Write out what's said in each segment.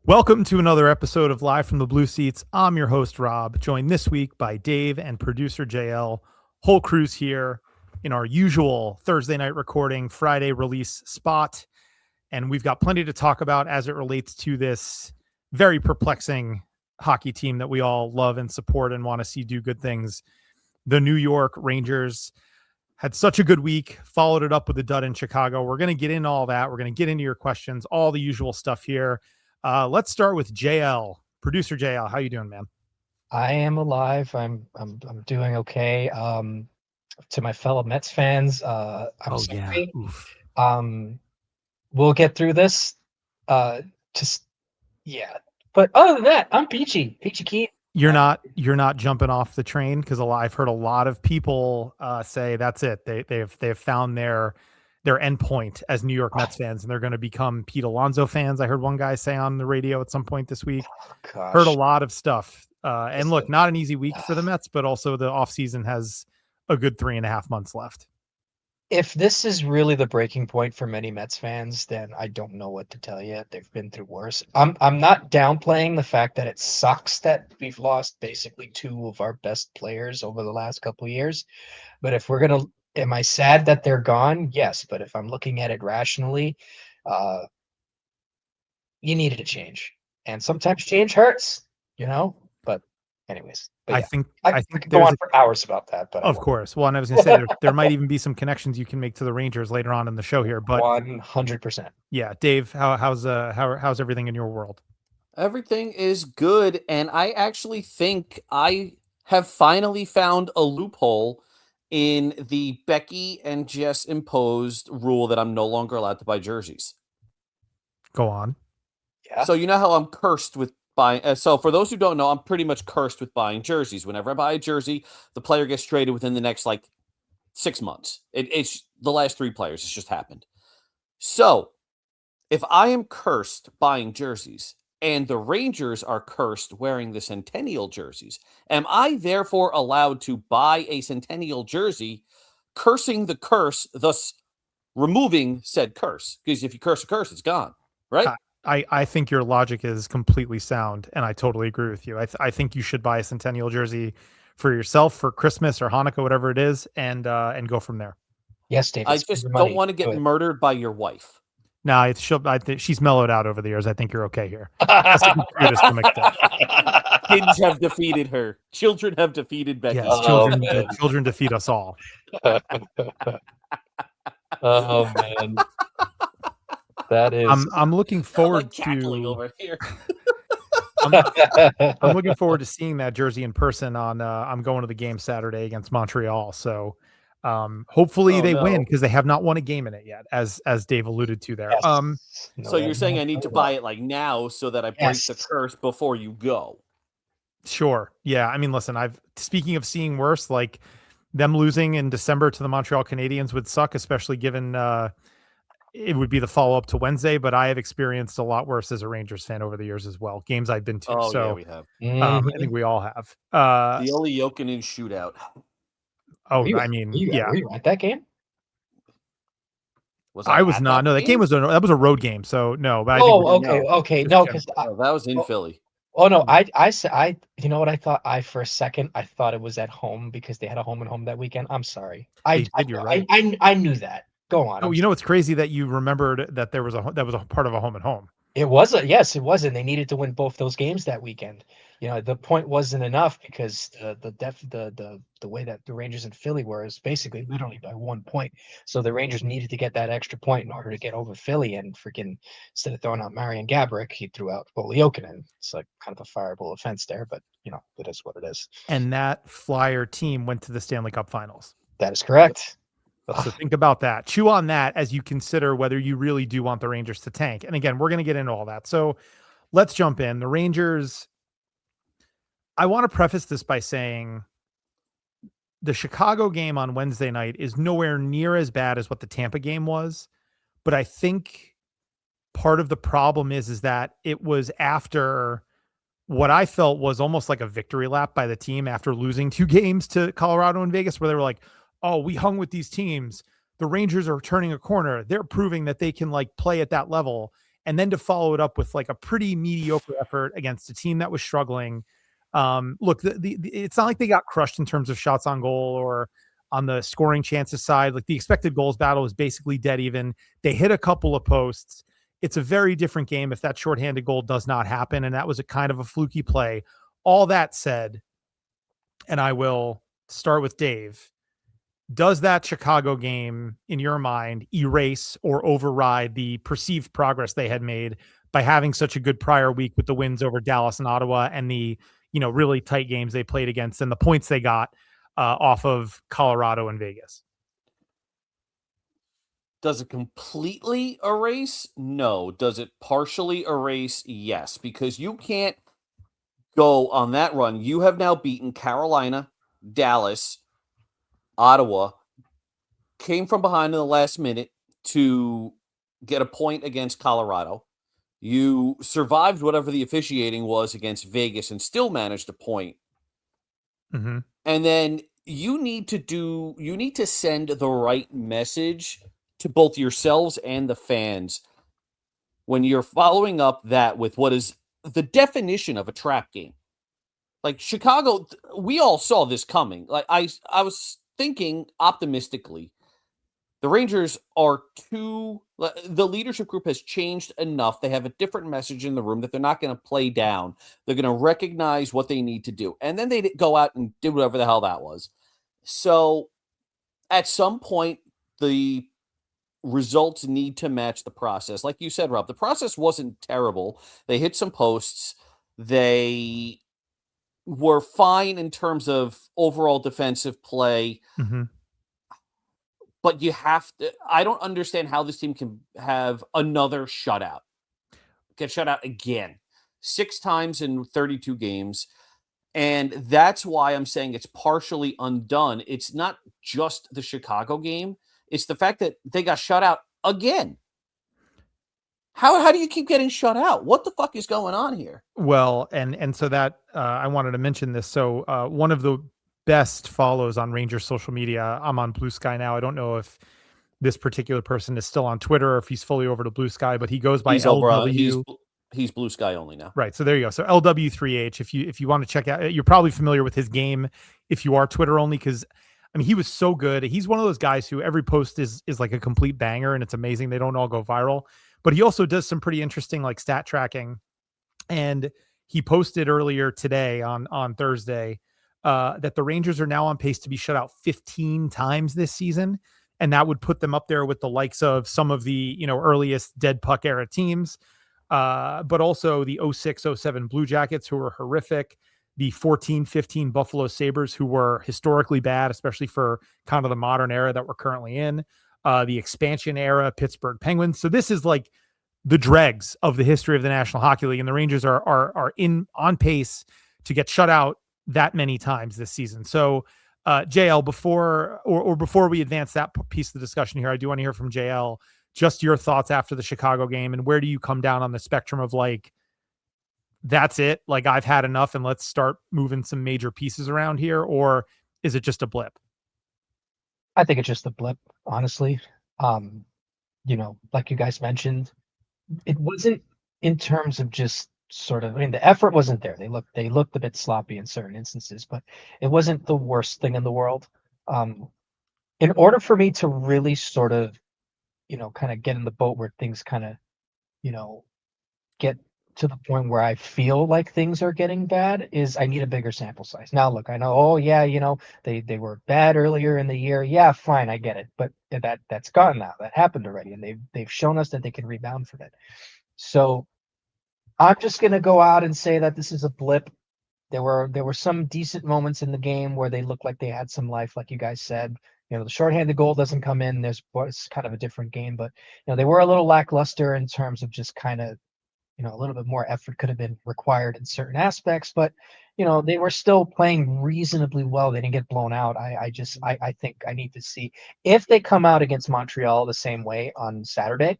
Welcome to another episode of Live from the Blue Seats. I'm your host, Rob, joined this week by Dave and producer JL. Whole crew's here in our usual Thursday night recording, Friday release spot. And we've got plenty to talk about as it relates to this very perplexing hockey team that we all love and support and want to see do good things. The New York Rangers had such a good week, followed it up with a dud in Chicago. We're going to get into all that. We're going to get into your questions, all the usual stuff here. Let's start with JL, producer JL. How you doing, man? I am alive. I'm doing okay. To my fellow Mets fans, I'm sorry. We'll get through this. But other than that, I'm peachy keen. You're not jumping off the train because I've heard a lot of people say that's it. They've found their endpoint as New York Mets fans, and they're going to become Pete Alonso fans. I heard one guy say on the radio at some point this week. Heard a lot of stuff. And look, not an easy week for the Mets, but also the offseason has a good 3.5 months left. If this is really the breaking point for many Mets fans, then I don't know what to tell you. They've been through worse. I'm not downplaying the fact that it sucks that we've lost basically two of our best players over the last couple of years. But if we're going to, am I sad that they're gone? Yes. But if I'm looking at it rationally, you needed a change. And sometimes change hurts, But anyways. But I think I could go on for hours about that. But of course. Well, and I was going to say there might even be some connections you can make to the Rangers later on in the show here. But 100%. Yeah, Dave, how's everything in your world? Everything is good, and I actually think I have finally found a loophole in the Becky and Jess imposed rule that I'm no longer allowed to buy jerseys. Go on. Yeah. So you know how I'm cursed with buying. So for those who don't know, I'm pretty much cursed with buying jerseys. Whenever I buy a jersey, the player gets traded within the next 6 months. It's the last 3 players. It's just happened. So if I am cursed buying jerseys and the Rangers are cursed wearing the Centennial jerseys, am I therefore allowed to buy a Centennial jersey, cursing the curse, thus removing said curse? Because if you curse a curse, it's gone, right? I think your logic is completely sound, and I totally agree with you. I think you should buy a Centennial jersey for yourself for Christmas or Hanukkah, whatever it is, and go from there. Yes, Dave. I just don't want to get murdered by your wife. No, she's mellowed out over the years. I think you're okay here. Kids have defeated her. Children have defeated Becky. Yes, children defeat us all. Oh man, that is. I'm looking forward to over here. I'm looking forward to seeing that jersey in person on. I'm going to the game Saturday against Montreal, so. Hopefully they win because they have not won a game in it yet, as Dave alluded to there. Yes. So you're saying I need to buy it now so that I break the curse before you go. Sure. Yeah. I mean, listen, speaking of seeing worse, them losing in December to the Montreal Canadiens would suck, especially given it would be the follow-up to Wednesday, but I have experienced a lot worse as a Rangers fan over the years as well. Games I've been to. Yeah, we have. I think we all have. The Oli Jokinen shootout. Oh, were you at that game? I was not. No, that game was that was a road game. So no, but okay. No, because that was in Philly. Oh no, I you know what I thought? For a second I thought it was at home because they had a home and home that weekend. I'm sorry. You're right. I knew that. Go on. Oh, you know what's crazy that you remembered that that was a part of a home and home. It was yes, it was, and they needed to win both those games that weekend. The point wasn't enough because the way that the Rangers and Philly were is basically literally by 1 point. So the Rangers needed to get that extra point in order to get over Philly, and freaking instead of throwing out Marian Gaborik, he threw out Oli Jokinen. It's kind of a fireable offense there, but it is what it is. And that Flyer team went to the Stanley Cup Finals. That is correct. So think about that. Chew on that as you consider whether you really do want the Rangers to tank. And again, we're going to get into all that. So let's jump in. The Rangers, I want to preface this by saying the Chicago game on Wednesday night is nowhere near as bad as what the Tampa game was. But I think part of the problem is that it was after what I felt was almost like a victory lap by the team after losing 2 games to Colorado and Vegas, where they were like, oh, we hung with these teams. The Rangers are turning a corner. They're proving that they can like play at that level. And then to follow it up with like a pretty mediocre effort against a team that was struggling. Look, it's not like they got crushed in terms of shots on goal or on the scoring chances side. Like the expected goals battle was basically dead even. They hit a couple of posts. It's a very different game if that shorthanded goal does not happen. And that was a kind of a fluky play. All that said, and I will start with Dave. Does that Chicago game, in your mind, erase or override the perceived progress they had made by having such a good prior week with the wins over Dallas and Ottawa and the, really tight games they played against and the points they got off of Colorado and Vegas? Does it completely erase? No. Does it partially erase? Yes, because you can't go on that run. You have now beaten Carolina, Dallas, Ottawa, came from behind in the last minute to get a point against Colorado. You survived whatever the officiating was against Vegas and still managed a point. Mm-hmm. And then you need to send the right message to both yourselves and the fans when you're following up that with what is the definition of a trap game. Like Chicago, we all saw this coming. Like I was thinking optimistically, the Rangers are the leadership group has changed enough. They have a different message in the room that they're not going to play down. They're going to recognize what they need to do. And then they go out and did whatever the hell that was. So at some point, the results need to match the process. Like you said, Rob, the process wasn't terrible. They hit some posts. They were fine in terms of overall defensive play. Mm-hmm. But you have to, I don't understand how this team can have another shutout. Get shut out again. 6 times in 32 games. And that's why I'm saying it's partially undone. It's not just the Chicago game. It's the fact that they got shut out again. How do you keep getting shut out? What the fuck is going on here? Well, and so that I wanted to mention this. So one of the best follows on Rangers social media, I'm on Blue Sky now. I don't know if this particular person is still on Twitter or if he's fully over to Blue Sky, but he goes by LW. He's Blue Sky only now. Right. So there you go. So LW3H, if you want to check out, you're probably familiar with his game if you are Twitter only, because I mean, he was so good. He's one of those guys who every post is like a complete banger, and it's amazing. They don't all go viral, but he also does some pretty interesting like stat tracking. And he posted earlier today on Thursday that the Rangers are now on pace to be shut out 15 times this season. And that would put them up there with the likes of some of the, earliest dead puck era teams. But also the 06-07 Blue Jackets, who were horrific. The 14-15 Buffalo Sabres, who were historically bad, especially for kind of the modern era that we're currently in. The expansion era Pittsburgh Penguins. So this is like the dregs of the history of the National Hockey League. And the Rangers are on pace to get shut out that many times this season. So JL, before we advance that piece of the discussion here, I do want to hear from JL, just your thoughts after the Chicago game, and where do you come down on the spectrum of like, that's it, like I've had enough and let's start moving some major pieces around here, or is it just a blip? I think it's just a blip, honestly. Like you guys mentioned, it wasn't in terms of just sort of, I mean, the effort wasn't there. They looked a bit sloppy in certain instances, but it wasn't the worst thing in the world. In order for me to really sort of, kind of get in the boat where things kind of, get to the point where I feel like things are getting bad, is I need a bigger sample size. Now, look, I know, oh yeah, they were bad earlier in the year. Yeah, fine, I get it. But that's gone now. That happened already, and they've shown us that they can rebound from it. So I'm just gonna go out and say that this is a blip. There were some decent moments in the game where they looked like they had some life, like you guys said. The shorthanded goal doesn't come in. It's kind of a different game, but they were a little lackluster in terms of just kind of, a little bit more effort could have been required in certain aspects, but they were still playing reasonably well. They didn't get blown out. I think I need to see if they come out against Montreal the same way on Saturday.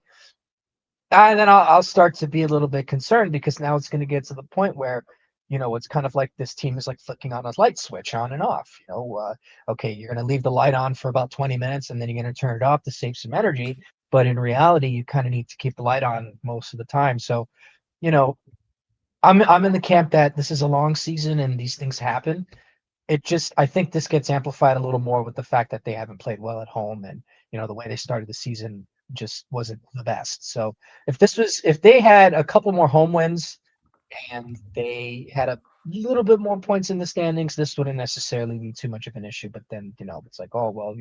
And then I'll start to be a little bit concerned because now it's going to get to the point where, it's kind of like this team is like flicking on a light switch on and off. Okay, you're going to leave the light on for about 20 minutes and then you're going to turn it off to save some energy. But in reality, you kind of need to keep the light on most of the time. So, I'm in the camp that this is a long season and these things happen. I think this gets amplified a little more with the fact that they haven't played well at home and, the way they started the season just wasn't the best. So if they had a couple more home wins and they had a little bit more points in the standings, this wouldn't necessarily be too much of an issue. But then, it's like, oh, well,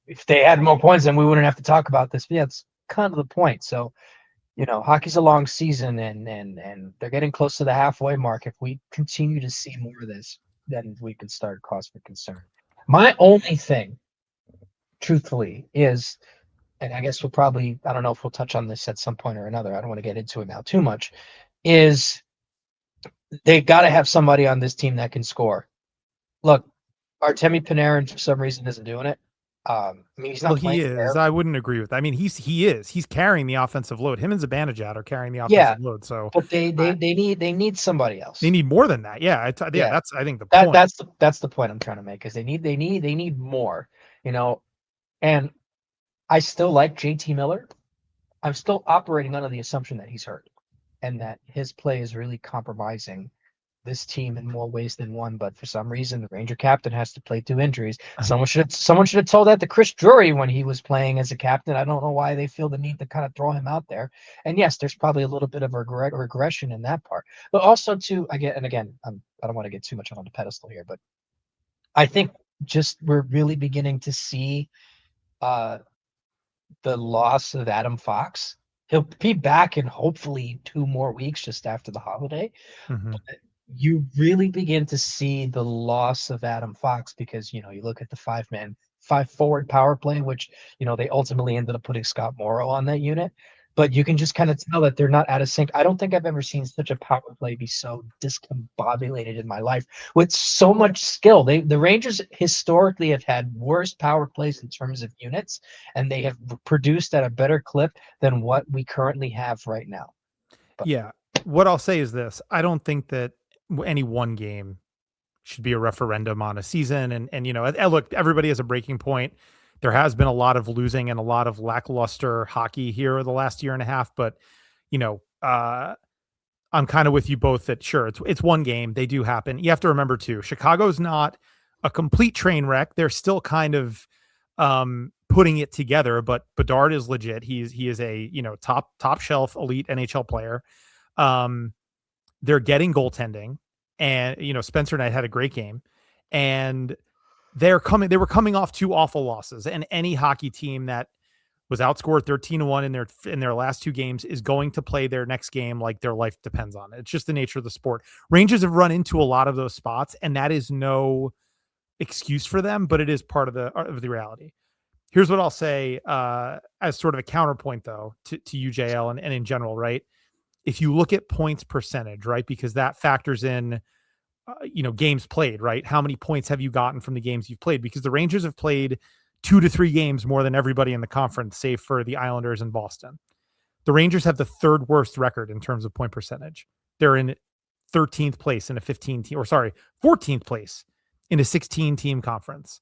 if they had more points, then we wouldn't have to talk about this. But yeah, it's kind of the point. So, hockey's a long season and they're getting close to the halfway mark. If we continue to see more of this, then we can start cause for concern. My only thing, truthfully, is, and I guess I don't know if we'll touch on this at some point or another. I don't want to get into it now too much, is they got to have somebody on this team that can score. Look, Artemi Panarin, for some reason, isn't doing it. I mean, he's not He playing is. fair. I wouldn't agree with that. I mean, he's carrying the offensive load. Him and Zibanejad are carrying the offensive load. So, but they need somebody else. They need more than that. Yeah, that's I think the point. That's the point I'm trying to make, is they need more. And I still like JT Miller. I'm still operating under the assumption that he's hurt and that his play is really compromising this team in more ways than one. But for some reason, the Ranger captain has to play through injuries. Someone should have told that to Chris Drury when he was playing as a captain. I don't know why they feel the need to kind of throw him out there. And yes, there's probably a little bit of a regression in that part. But also too, I don't want to get too much on the pedestal here, but I think just we're really beginning to see the loss of Adam Fox. He'll be back in hopefully 2 more weeks just after the holiday. Mm-hmm. But you really begin to see the loss of Adam Fox because, you look at the 5 forward power play, which, they ultimately ended up putting Scott Morrow on that unit. But you can just kind of tell that they're not out of sync. I don't think I've ever seen such a power play be so discombobulated in my life with so much skill. The Rangers historically have had worse power plays in terms of units, and they have produced at a better clip than what we currently have right now. But yeah. What I'll say is this. I don't think that any one game should be a referendum on a season. And look, everybody has a breaking point. There has been a lot of losing and a lot of lackluster hockey here the last year and a half, but I'm kind of with you both that sure, it's one game. They do happen. You have to remember too, Chicago's not a complete train wreck. They're still kind of putting it together, but Bedard is legit. He is a, top shelf elite NHL player. They're getting goaltending, and Spencer Knight had a great game, and they were coming off 2 awful losses, and any hockey team that was outscored 13-1 in their last 2 games is going to play their next game like their life depends on it. It's just the nature of the sport. Rangers have run into a lot of those spots, and that is no excuse for them, but it is part of the reality. Here's what I'll say as sort of a counterpoint, though, to UJL and in general, right? If you look at points percentage, right, because that factors in, games played, right? How many points have you gotten from the games you've played? Because the Rangers have played 2 to 3 games more than everybody in the conference, save for the Islanders and Boston. The Rangers have the 3rd worst record in terms of point percentage. They're in 13th place in a 14th place in a 16-team conference.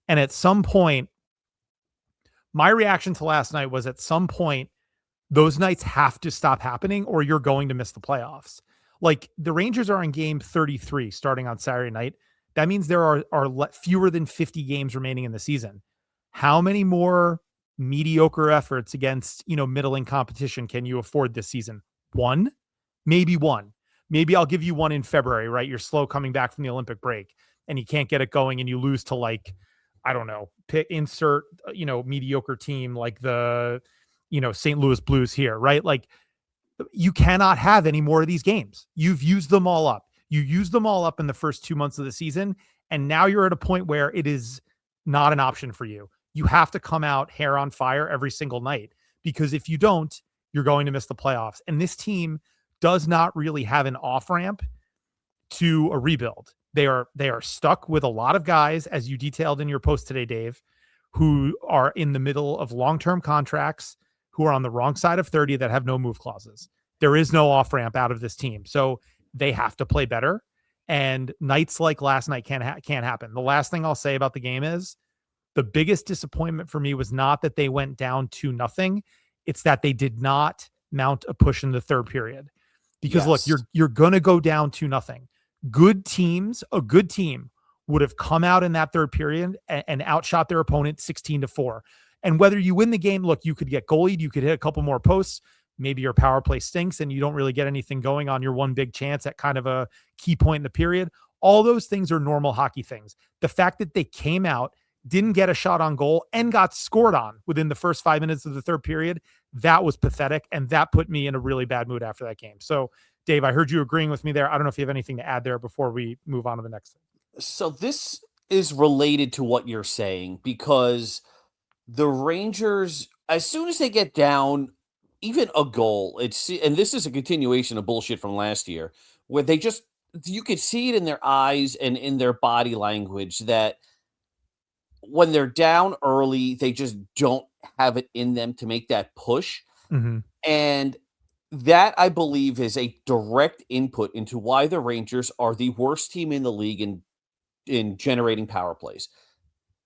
And at some point, my reaction to last night was at some point, those nights have to stop happening or you're going to miss the playoffs. Like the Rangers are in game 33 starting on Saturday night. That means there are fewer than 50 games remaining in the season. How many more mediocre efforts against, middling competition can you afford this season? 1, maybe 1. Maybe I'll give you 1 in February, right? You're slow coming back from the Olympic break and you can't get it going and you lose to I don't know, insert, mediocre team like the, St. Louis Blues here, right? Like you cannot have any more of these games. You've used them all up. You used them all up in the first 2 months of the season. And now you're at a point where it is not an option for you. You have to come out hair on fire every single night, because if you don't, you're going to miss the playoffs. And this team does not really have an off ramp to a rebuild. They are stuck with a lot of guys, as you detailed in your post today, Dave, who are in the middle of long-term contracts, who are on the wrong side of 30 that have no move clauses. There is no off ramp out of this team. So they have to play better. And nights like last night can't happen. The last thing I'll say about the game is the biggest disappointment for me was not that they went down 2-0. It's that they did not mount a push in the third period. Because look, you're going to go down 2-0. Good teams, a good team would have come out in that third period and outshot their opponent 16-4. And whether you win the game, look, you could get goalied, you could hit a couple more posts. Maybe your power play stinks and you don't really get anything going on your one big chance at kind of a key point in the period. All those things are normal hockey things. The fact that they came out, didn't get a shot on goal, and got scored on within the first 5 minutes of the third period, that was pathetic. And that put me in a really bad mood after that game. So, Dave, I heard you agreeing with me there. I don't know if you have anything to add there before we move on to the next thing. So this is related to what you're saying because the Rangers, as soon as they get down even a goal, and this is a continuation of bullshit from last year, where you could see it in their eyes and in their body language that when they're down early, they just don't have it in them to make that push. Mm-hmm. And that, I believe, is a direct input into why the Rangers are the worst team in the league in generating power plays.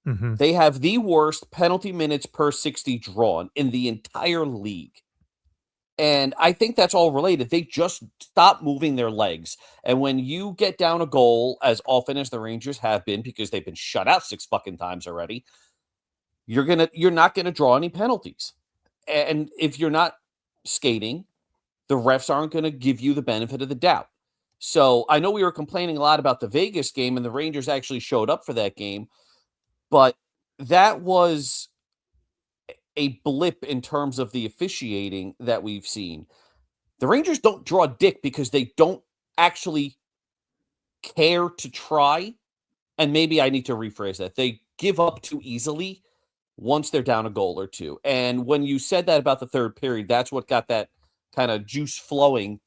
Mm-hmm. They have the worst penalty minutes per 60 drawn in the entire league. And I think that's all related. They just stop moving their legs. And when you get down a goal, as often as the Rangers have been, because they've been shut out 6 fucking times already, you're not gonna draw any penalties. And if you're not skating, the refs aren't gonna give you the benefit of the doubt. So I know we were complaining a lot about the Vegas game, and the Rangers actually showed up for that game, but that was a blip in terms of the officiating that we've seen. The Rangers don't draw dick because they don't actually care to try. And maybe I need to rephrase that. They give up too easily once they're down a goal or two. And when you said that about the third period, that's what got that kind of juice flowing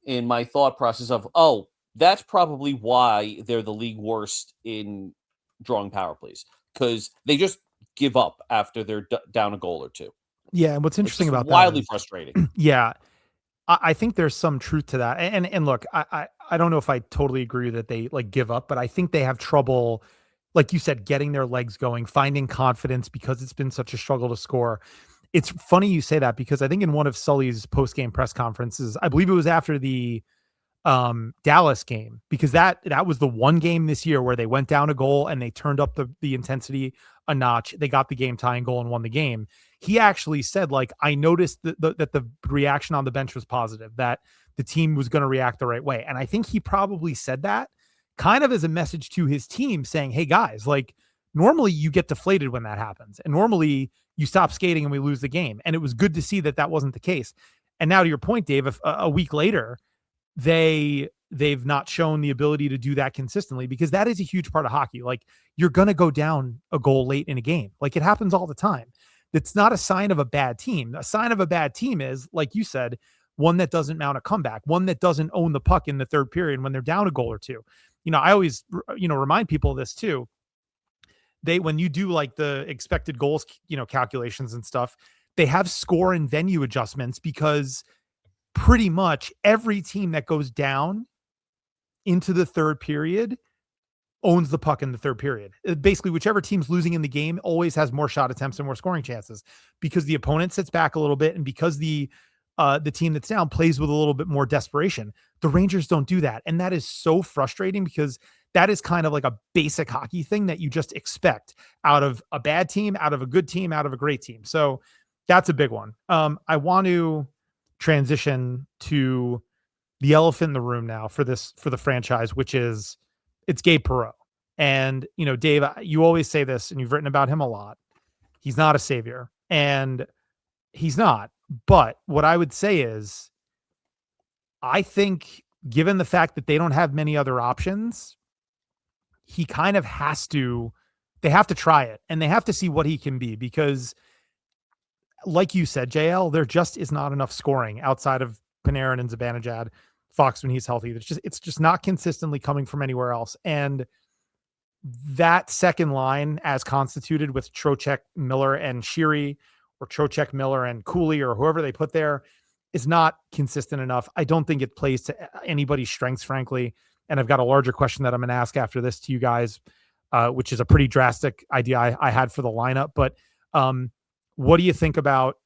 in my thought process of, oh, that's probably why they're the league worst in drawing power plays, because they just give up after they're down a goal or two. Yeah, and what's interesting about wildly that is, frustrating. Yeah, I think there's some truth to that. And look, I don't know if I totally agree that they like give up, but I think they have trouble, like you said, getting their legs going, finding confidence because it's been such a struggle to score. It's funny you say that because I think in one of Sully's post-game press conferences, I believe it was after the Dallas game, because that was the one game this year where they went down a goal and they turned up the intensity a notch. They got the game tying goal and won the game. He actually said, like, I noticed that the reaction on the bench was positive, that the team was going to react the right way. And I think he probably said that kind of as a message to his team saying, hey guys, like, normally you get deflated when that happens. And normally you stop skating and we lose the game. And it was good to see that that wasn't the case. And now to your point, Dave, if a week later, they've not shown the ability to do that consistently, because that is a huge part of hockey. Like, you're going to go down a goal late in a game. Like, it happens all the time. It's not a sign of a bad team. A sign of a bad team is, like you said, one that doesn't mount a comeback, one that doesn't own the puck in the third period when they're down a goal or two. I always, remind people of this too. When you do like the expected goals, calculations and stuff, they have score and venue adjustments because pretty much every team that goes down into the third period owns the puck in the third period. Basically, whichever team's losing in the game always has more shot attempts and more scoring chances, because the opponent sits back a little bit and because the team that's down plays with a little bit more desperation. The Rangers don't do that. And that is so frustrating because that is kind of like a basic hockey thing that you just expect out of a bad team, out of a good team, out of a great team. So that's a big one. I want to transition to the elephant in the room now for the franchise, which is it's Gabe Perreault. And, Dave, you always say this and you've written about him a lot. He's not a savior, and he's not. But what I would say is, I think given the fact that they don't have many other options, he kind of they have to try it and they have to see what he can be, because like you said, JL, there just is not enough scoring outside of Panarin and Zibanejad, Fox when he's healthy. It's just not consistently coming from anywhere else. And that second line, as constituted with Trocheck, Miller, and Sheary, or Trocheck, Miller, and Cooley, or whoever they put there, is not consistent enough. I don't think it plays to anybody's strengths, frankly. And I've got a larger question that I'm going to ask after this to you guys, which is a pretty drastic idea I had for the lineup. But what do you think about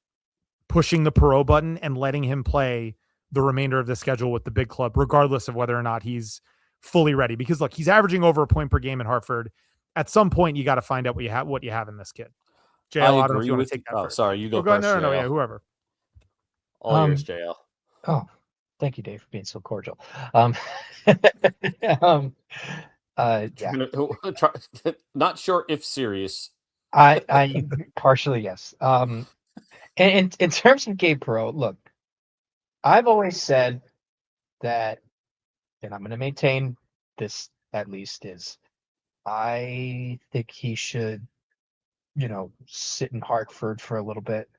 pushing the Perreault button and letting him play the remainder of the schedule with the big club, regardless of whether or not he's fully ready? Because look, he's averaging over a point per game in Hartford. At some point, you got to find out what you have in this kid. JL, I don't know if you want to take that first. Sorry, you go go first. No, yeah, whoever. All yours, JL. Oh, thank you, Dave, for being so cordial. Yeah. Not sure if serious. I partially, yes. And in terms of Gabe Perreault, look, I've always said that, and I'm going to maintain this at least, is I think he should, sit in Hartford for a little bit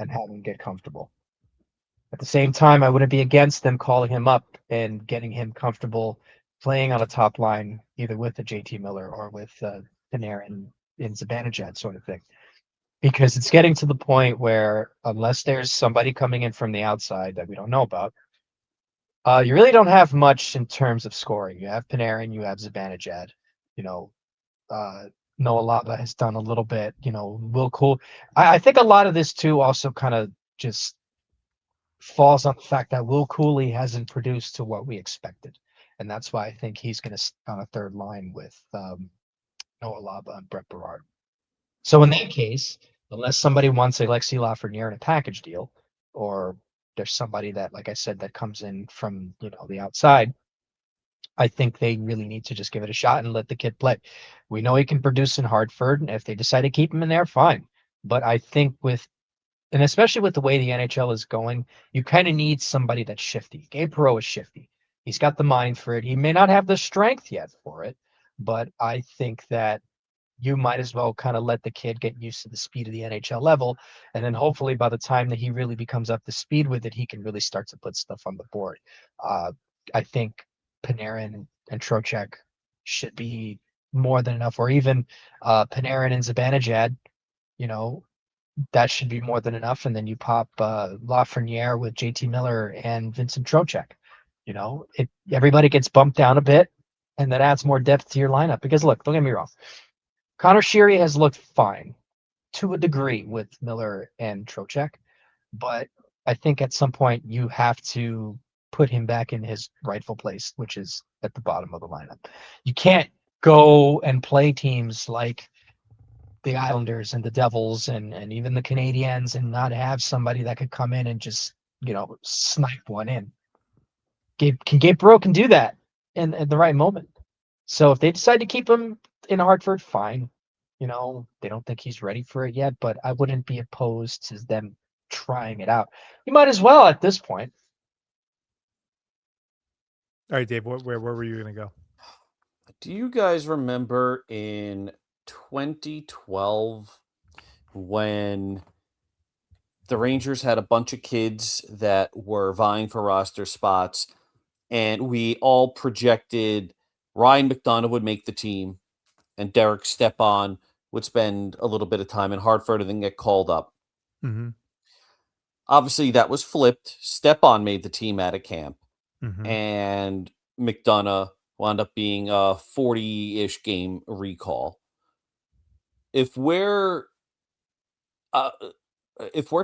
and have him get comfortable. At the same time, I wouldn't be against them calling him up and getting him comfortable playing on a top line, either with a JT Miller or with Panarin in Zibanejad sort of thing. Because it's getting to the point where, unless there's somebody coming in from the outside that we don't know about, you really don't have much in terms of scoring. You have Panarin, you have Zibanejad, Noah Laba has done a little bit, Will Cool. I think a lot of this too also kind of just falls on the fact that Will Cooley hasn't produced to what we expected. And that's why I think he's going to sit on a third line with Noah Laba and Brett Berard. So in that case, unless somebody wants Alexis Lafreniere in a package deal, or there's somebody that, like I said, that comes in from the outside, I think they really need to just give it a shot and let the kid play. We know he can produce in Hartford, and if they decide to keep him in there, fine. But I think and especially with the way the NHL is going, you kind of need somebody that's shifty. Gabe Perreault is shifty. He's got the mind for it. He may not have the strength yet for it, but I think that you might as well kind of let the kid get used to the speed of the NHL level. And then hopefully by the time that he really becomes up to speed with it, he can really start to put stuff on the board. I think Panarin and Trocheck should be more than enough, or even Panarin and Zibanejad, that should be more than enough. And then you pop Lafreniere with JT Miller and Vincent Trocheck. Everybody gets bumped down a bit, and that adds more depth to your lineup. Because look, don't get me wrong, Connor Sheary has looked fine to a degree with Miller and Trocheck, but I think at some point you have to put him back in his rightful place, which is at the bottom of the lineup. You can't go and play teams like the Islanders and the Devils and even the Canadiens and not have somebody that could come in and just, snipe one in. Gabe Perreault can do that at the right moment. So if they decide to keep him in Hartford, fine. They don't think he's ready for it yet, but I wouldn't be opposed to them trying it out. You might as well at this point. All right, Dave, where were you going to go? Do you guys remember in 2012 when the Rangers had a bunch of kids that were vying for roster spots, and we all projected Ryan McDonough would make the team and Derek Stepan would spend a little bit of time in Hartford and then get called up? Mm-hmm. Obviously, that was flipped. Stepan made the team out of camp, Mm-hmm. and McDonough wound up being a 40-ish game recall. If we're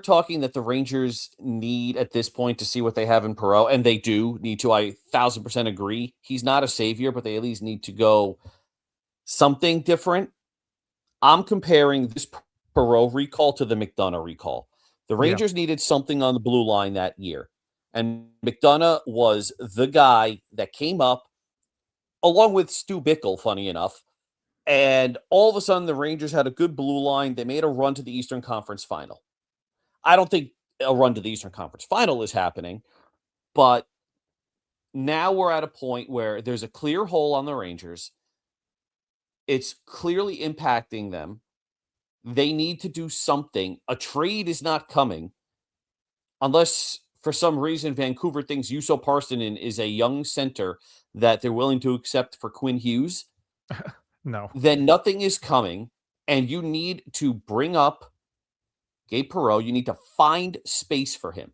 talking that the Rangers need at this point to see what they have in Perreault, and they do need to, I 1,000% agree. He's not a savior, but they at least need to go something different. I'm comparing this Perreault recall to the McDonough recall. The Rangers needed something on the blue line that year, and McDonough was the guy that came up along with Stu Bickle, funny enough. And all of a sudden, the Rangers had a good blue line. They made a run to the Eastern Conference Final. I don't think a run to the Eastern Conference Final is happening, but now we're at a point where there's a clear hole on the Rangers. It's clearly impacting them. They need to do something. A trade is not coming unless, for some reason, Vancouver thinks Juuso Parssinen is a young center that they're willing to accept for Quinn Hughes. No. Then nothing is coming, and you need to bring up Gabe Perreault, you need to find space for him.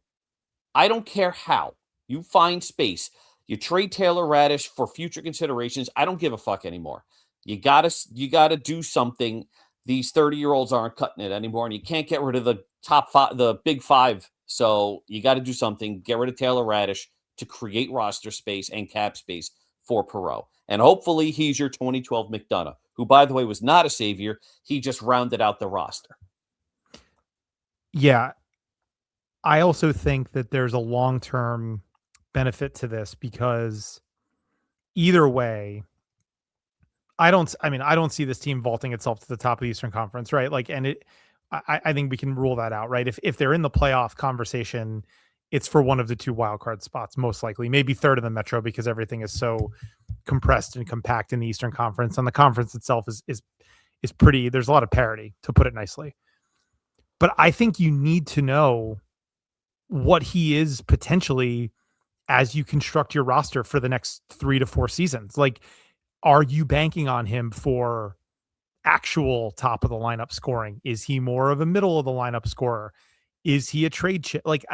I don't care how. You find space. You trade Taylor Radish for future considerations. I don't give a fuck anymore. You gotta do something. These 30-year-olds aren't cutting it anymore, and you can't get rid of the top five, the big five. So you got to do something. Get rid of Taylor Radish to create roster space and cap space for Perreault. And hopefully he's your 2012 McDonough, who, by the way, was not a savior. He just rounded out the roster. Yeah. I also think that there's a long-term benefit to this because either way, I don't see this team vaulting itself to the top of the Eastern Conference, right? Like, and I think we can rule that out, right? If they're in the playoff conversation, it's for one of the two wildcard spots, most likely, maybe third in the Metro because everything is so compressed and compact in the Eastern Conference, and the conference itself is pretty. There's a lot of parity, to put it nicely. But I think you need to know what he is potentially as you construct your roster for the next 3 to 4 seasons. Like, are you banking on him for actual top of the lineup scoring? Is he more of a middle of the lineup scorer? Is he a trade chip? Like,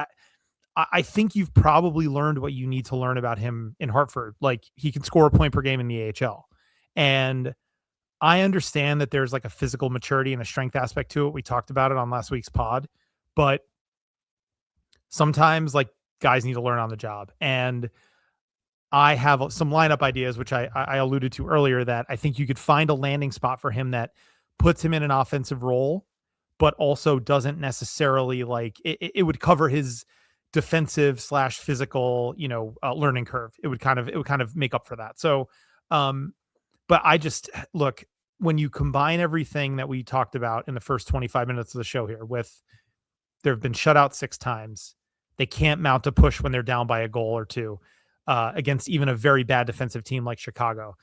I think you've probably learned what you need to learn about him in Hartford. Like, he can score a point per game in the AHL. And I understand that there's like a physical maturity and a strength aspect to it. We talked about it on last week's pod, but sometimes like guys need to learn on the job. And I have some lineup ideas, which I alluded to earlier, that I think you could find a landing spot for him that puts him in an offensive role, but also doesn't necessarily like it would cover his defensive / physical, learning curve. It would kind of make up for that. So, but I just look, when you combine everything that we talked about in the first 25 minutes of the show here with, there have been shut out 6 times. They can't mount a push when they're down by a goal or two against even a very bad defensive team like Chicago.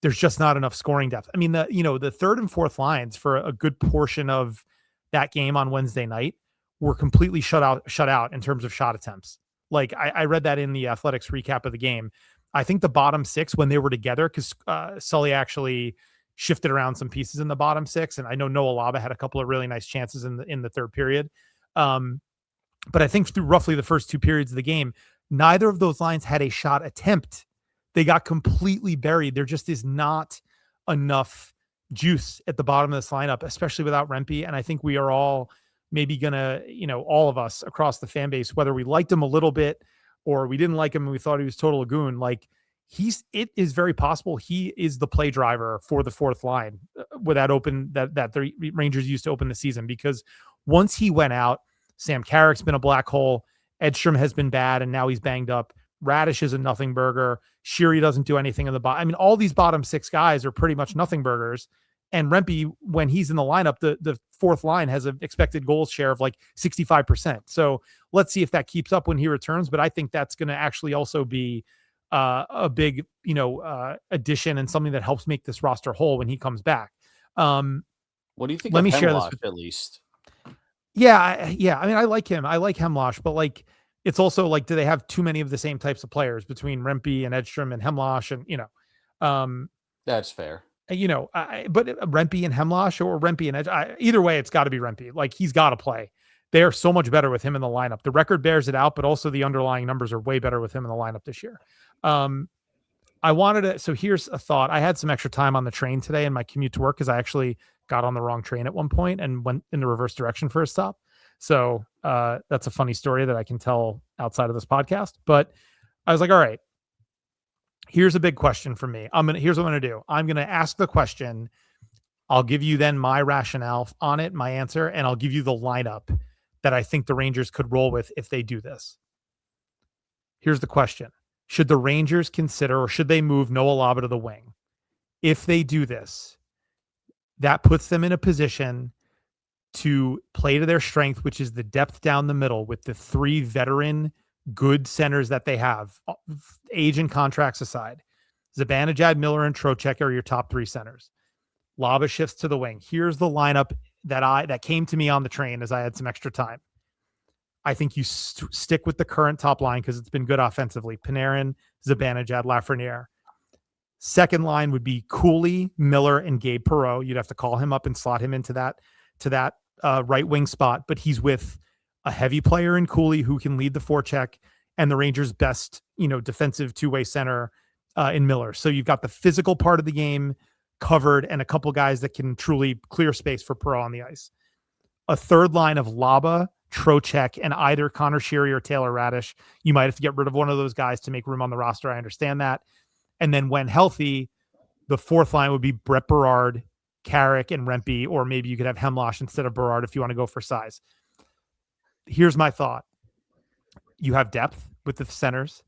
There's just not enough scoring depth. I mean, the third and fourth lines for a good portion of that game on Wednesday night were completely shut out in terms of shot attempts. Like I read that in the Athletics recap of the game. I think the bottom 6 when they were together, because Sully actually shifted around some pieces in the bottom 6, and I know Noah Laba had a couple of really nice chances in the third period. But I think through roughly the first 2 periods of the game, neither of those lines had a shot attempt. They got completely buried. There just is not enough juice at the bottom of this lineup, especially without Rempe. And I think we are all maybe gonna, all of us across the fan base, whether we liked him a little bit or we didn't like him and we thought he was total lagoon, like it is very possible he is the play driver for the fourth line with that the Rangers used to open the season. Because once he went out, Sam Carrick's been a black hole. Edstrom has been bad, and now he's banged up. Radish is a nothing burger. Sheary doesn't do anything in the bottom. I mean, all these bottom 6 guys are pretty much nothing burgers. And Rempe, when he's in the lineup, the fourth line has an expected goals share of like 65%. So let's see if that keeps up when he returns. But I think that's going to actually also be a big, addition and something that helps make this roster whole when he comes back. What do you think? Let me share this with, at least. Yeah. I mean, I like him. I like Hemlosh, but like, it's also like, do they have too many of the same types of players between Rempe and Edstrom and Hemlosh? And, that's fair. But Rempe and Hemlosh or Rempe and Edge, either way, it's got to be Rempe. Like, he's got to play. They are so much better with him in the lineup. The record bears it out, but also the underlying numbers are way better with him in the lineup this year. So here's a thought. I had some extra time on the train today in my commute to work because I actually got on the wrong train at one point and went in the reverse direction for a stop. So that's a funny story that I can tell outside of this podcast. But I was like, all right, here's a big question for me. Here's what I'm going to do. I'm going to ask the question. I'll give you then my rationale on it, my answer, and I'll give you the lineup that I think the Rangers could roll with if they do this. Here's the question. Should the Rangers consider, or should they move Noah Laba to the wing? If they do this, that puts them in a position to play to their strength, which is the depth down the middle with the 3 veteran good centers that they have, age and contracts aside. Zibanejad, Miller, and Trocheck are your top 3 centers. Laba shifts to the wing. Here's the lineup that came to me on the train as I had some extra time. I think you stick with the current top line because it's been good offensively. Panarin, Zibanejad, Lafreniere. Second line would be Cooley, Miller, and Gabe Perreault. You'd have to call him up and slot him into that right wing spot, but he's with a heavy player in Cooley who can lead the forecheck, and the Rangers' best, defensive two-way center in Miller. So you've got the physical part of the game covered and a couple guys that can truly clear space for Perot on the ice. A third line of Laba, Trocheck, and either Connor Sheary or Taylor Radish. You might have to get rid of one of those guys to make room on the roster. I understand that. And then when healthy, the fourth line would be Brett Berard, Carrick, and Rempe, or maybe you could have Hemlosh instead of Berard if you want to go for size. Here's my thought. You have depth with the centers.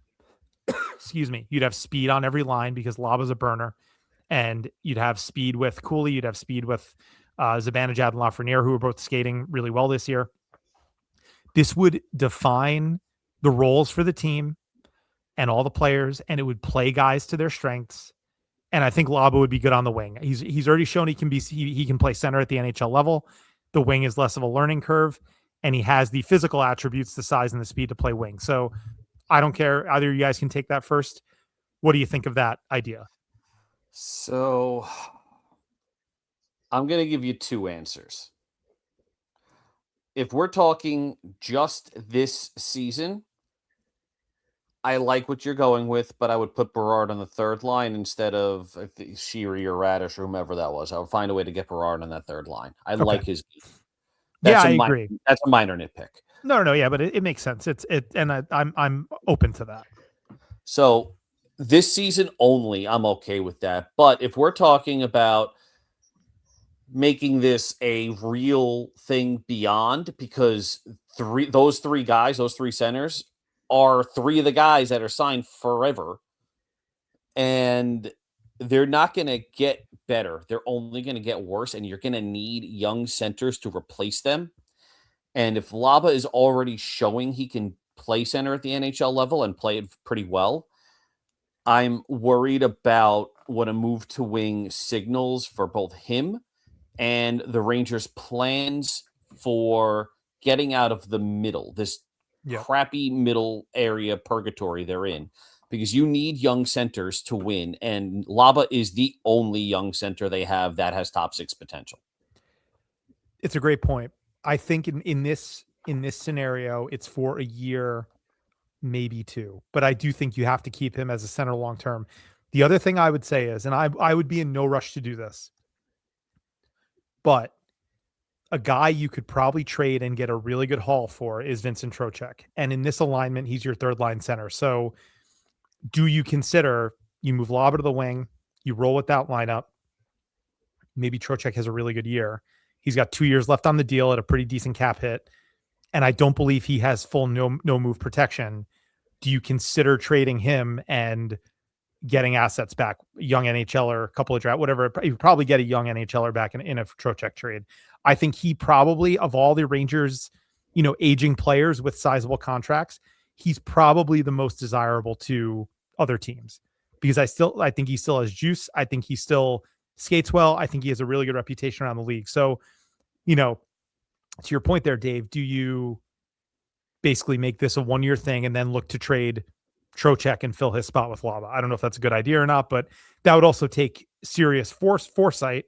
Excuse me. You'd have speed on every line because Laba's a burner. And you'd have speed with Cooley. You'd have speed with Zibanejad and Lafreniere, who are both skating really well this year. This would define the roles for the team and all the players, and it would play guys to their strengths. And I think Laba would be good on the wing. He's already shown he can play center at the NHL level. The wing is less of a learning curve, and he has the physical attributes, the size and the speed to play wing. So I don't care. Either of you guys can take that first. What do you think of that idea? So I'm going to give you two answers. If we're talking just this season, I like what you're going with, but I would put Berard on the third line instead of Sheary or Radish or whomever that was. I would find a way to get Berard on that third line. I like his game. I agree. That's a minor nitpick. No, yeah, but it makes sense. I'm open to that. So this season only, I'm okay with that. But if we're talking about making this a real thing beyond, because those three centers are three of the guys that are signed forever, and they're not going to get better. They're only going to get worse, and you're going to need young centers to replace them. And if Laba is already showing he can play center at the NHL level and play it pretty well, I'm worried about what a move to wing signals for both him and the Rangers' plans for getting out of the middle, this crappy middle area purgatory they're in, because you need young centers to win, and Laba is the only young center they have that has top six potential. It's a great point. I think in this scenario, it's for a year, maybe two, but I do think you have to keep him as a center long term. The other thing I would say is, and I would be in no rush to do this, but a guy you could probably trade and get a really good haul for is Vincent Trocheck. And in this alignment, he's your third line center. So do you consider you move Laba to the wing, you roll with that lineup? Maybe Trocheck has a really good year. He's got 2 years left on the deal at a pretty decent cap hit. And I don't believe he has full no move protection. Do you consider trading him and getting assets back, young NHLer, a couple of draft, whatever? You probably get a young NHLer back in a Trocheck trade. I think he probably, of all the Rangers, aging players with sizable contracts, he's probably the most desirable to other teams, because I think he still has juice. I think he still skates well. I think he has a really good reputation around the league. So, to your point there, Dave, do you basically make this a 1 year thing and then look to trade Trocheck and fill his spot with Laba? I don't know if that's a good idea or not, but that would also take serious foresight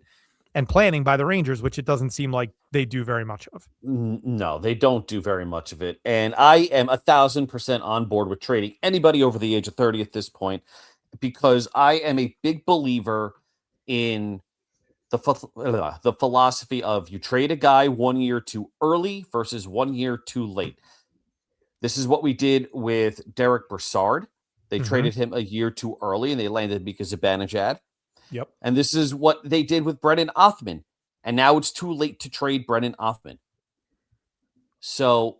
and planning by the Rangers, which it doesn't seem like they do very much of. No, they don't do very much of it. And I am 1,000% on board with trading anybody over the age of 30 at this point, because I am a big believer in the philosophy of you trade a guy 1 year too early versus 1 year too late. This is what we did with Derek Brassard. They traded him a year too early, and they landed because of Zibanejad. Yep. And this is what they did with Brennan Othman. And now it's too late to trade Brennan Othman. So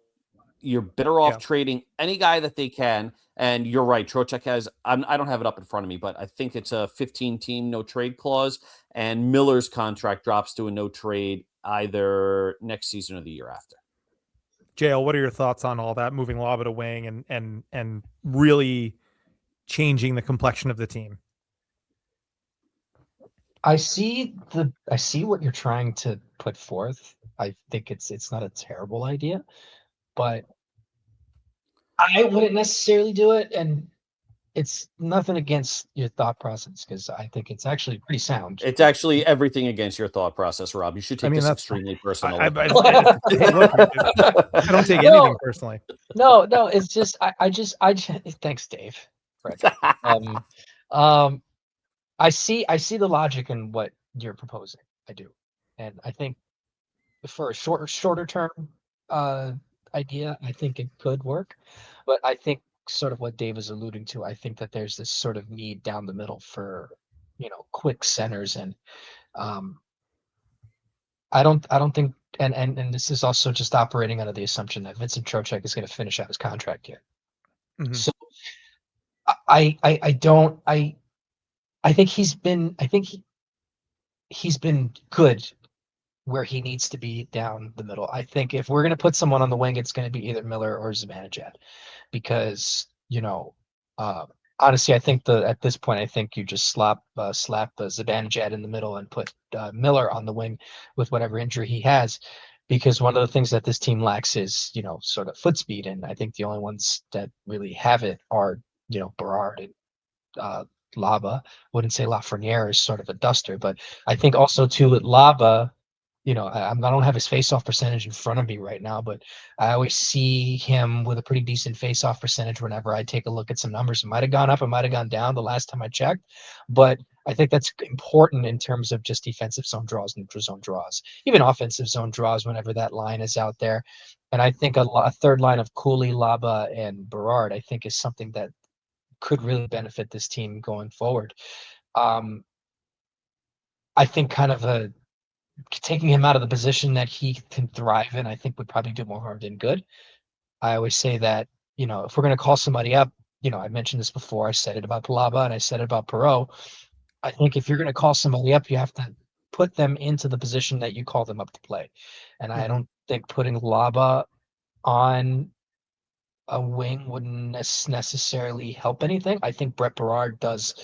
you're better off trading any guy that they can. And you're right, Trocheck has, I don't have it up in front of me, but I think it's a 15-team no-trade clause. And Miller's contract drops to a no-trade either next season or the year after. JL, what are your thoughts on all that, moving Laba to wing and really changing the complexion of the team? I see what you're trying to put forth. I think it's not a terrible idea, but I wouldn't necessarily do it. And it's nothing against your thought process because I think it's actually pretty sound. It's actually everything against your thought process, Rob. You should take this that's extremely personal. I look, I don't take No. anything personally. No, it's just I just thanks, Dave. Right. I see the logic in what you're proposing. I do, and I think for a shorter term idea, I think it could work. But I think sort of what Dave is alluding to, I think that there's this sort of need down the middle for quick centers, and um, I don't think, and this is also just operating under the assumption that Vincent Trocheck is going to finish out his contract here. Mhm. So I don't I think he's been good where he needs to be down the middle. I think if we're going to put someone on the wing, it's going to be either Miller or Zibanejad, because honestly, I think at this point, I think you just slap Zibanejad in the middle and put Miller on the wing with whatever injury he has, because one of the things that this team lacks is sort of foot speed, and I think the only ones that really have it are Berard and Laba. Wouldn't say Lafreniere is sort of a duster, but I think also too with Laba, I don't have his face-off percentage in front of me right now, but I always see him with a pretty decent face-off percentage whenever I take a look at some numbers. It might have gone up, it might have gone down the last time I checked, but I think that's important in terms of just defensive zone draws, neutral zone draws, even offensive zone draws whenever that line is out there. And I think a third line of Cooley, Laba, and Berard, I think is something that could really benefit this team going forward. I think kind of taking him out of the position that he can thrive in, I think would probably do more harm than good. I always say that, if we're going to call somebody up, I mentioned this before. I said it about Palaba and I said it about Perot. I think if you're going to call somebody up, you have to put them into the position that you call them up to play. And I don't think putting Laba on a wing wouldn't necessarily help anything. I think Brett Berard does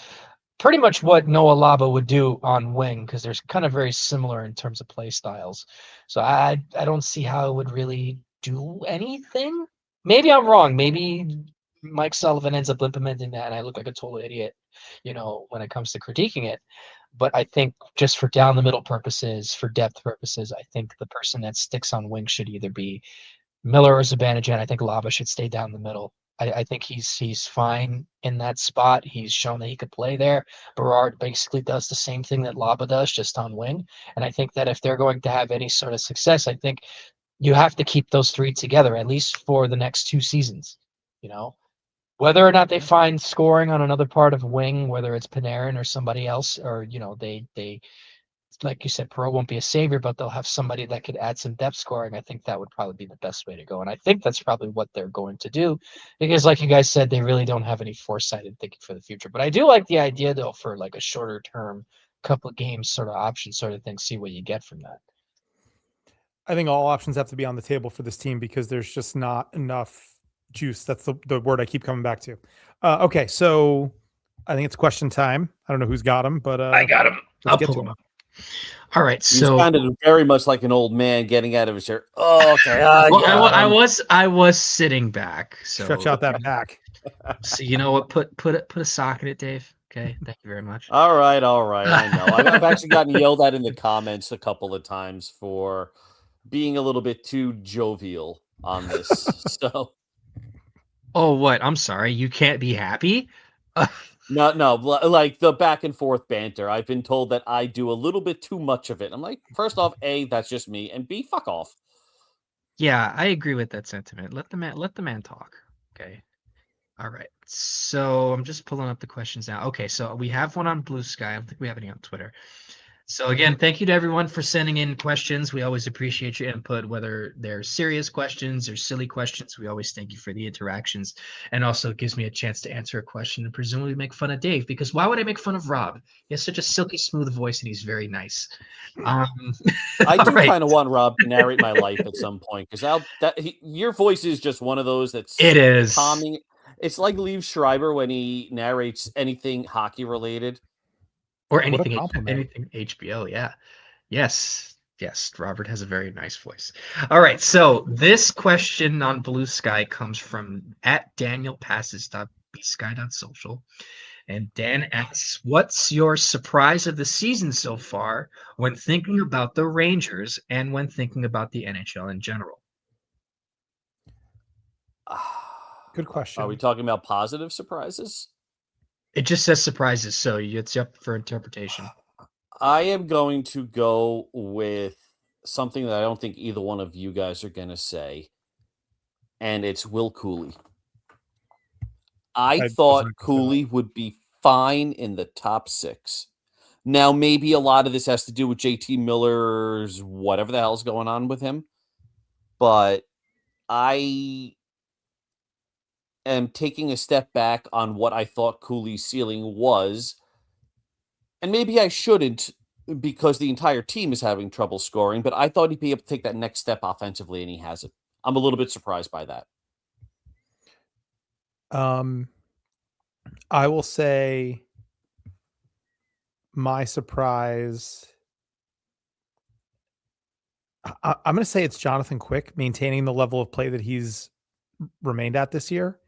pretty much what Noah Laba would do on wing, because they're kind of very similar in terms of play styles. So I don't see how it would really do anything. Maybe I'm wrong. Maybe Mike Sullivan ends up implementing that and I look like a total idiot, when it comes to critiquing it. But I think just for down the middle purposes, for depth purposes, I think the person that sticks on wing should either be Miller or Zibanejad. I think Laba should stay down the middle. I think he's fine in that spot. He's shown that he could play there. Berard basically does the same thing that Laba does, just on wing. And I think that if they're going to have any sort of success, I think you have to keep those three together, at least for the next 2 seasons. Whether or not they find scoring on another part of wing, whether it's Panarin or somebody else, or they like you said, Perot won't be a savior, but they'll have somebody that could add some depth scoring. I think that would probably be the best way to go. And I think that's probably what they're going to do, because like you guys said, they really don't have any foresighted thinking for the future. But I do like the idea, though, for like a shorter term, couple of games sort of option sort of thing, see what you get from that. I think all options have to be on the table for this team because there's just not enough juice. That's the word I keep coming back to. Okay, so I think it's question time. I don't know who's got him, but I got him. I'll pull him up. All right, so you sounded very much like an old man getting out of his chair. Oh, okay. Well, I was sitting back. So stretch out that back. So you know what? Put a sock in it, Dave. Okay, thank you very much. All right. I know. I've actually gotten yelled at in the comments a couple of times for being a little bit too jovial on this. So. Oh, what? I'm sorry. You can't be happy? No, like the back and forth banter. I've been told that I do a little bit too much of it. I'm like, first off, A, that's just me, and B, fuck off. Yeah, I agree with that sentiment. Let the man talk. Okay. All right. So I'm just pulling up the questions now. Okay, so we have one on Blue Sky. I don't think we have any on Twitter. So again, thank you to everyone for sending in questions. We always appreciate your input, whether they're serious questions or silly questions. We always thank you for the interactions, and also it gives me a chance to answer a question and presumably make fun of Dave, because why would I make fun of Rob? He has such a silky smooth voice and he's very nice. I do kind of want Rob to narrate my life at some point, because your voice is just one of those that's calming. It's like Liev Schreiber when he narrates anything hockey related. Or anything HBO, yeah. Yes, Robert has a very nice voice. All right, so this question on Blue Sky comes from @DanielPasses. bsky.social. And Dan asks, what's your surprise of the season so far when thinking about the Rangers and when thinking about the NHL in general? Good question. Are we talking about positive surprises? It just says surprises, so it's up for interpretation. I am going to go with something that I don't think either one of you guys are going to say, and it's Will Cooley. I I thought wasn't gonna say that. Cooley would be fine in the top 6. Now, maybe a lot of this has to do with JT Miller's whatever the hell's going on with him, but I am taking a step back on what I thought Cooley's ceiling was, and maybe I shouldn't because the entire team is having trouble scoring, but I thought he'd be able to take that next step offensively, and he hasn't. I'm a little bit surprised by that. I will say my surprise. I'm going to say it's Jonathan Quick maintaining the level of play that he's remained at this year,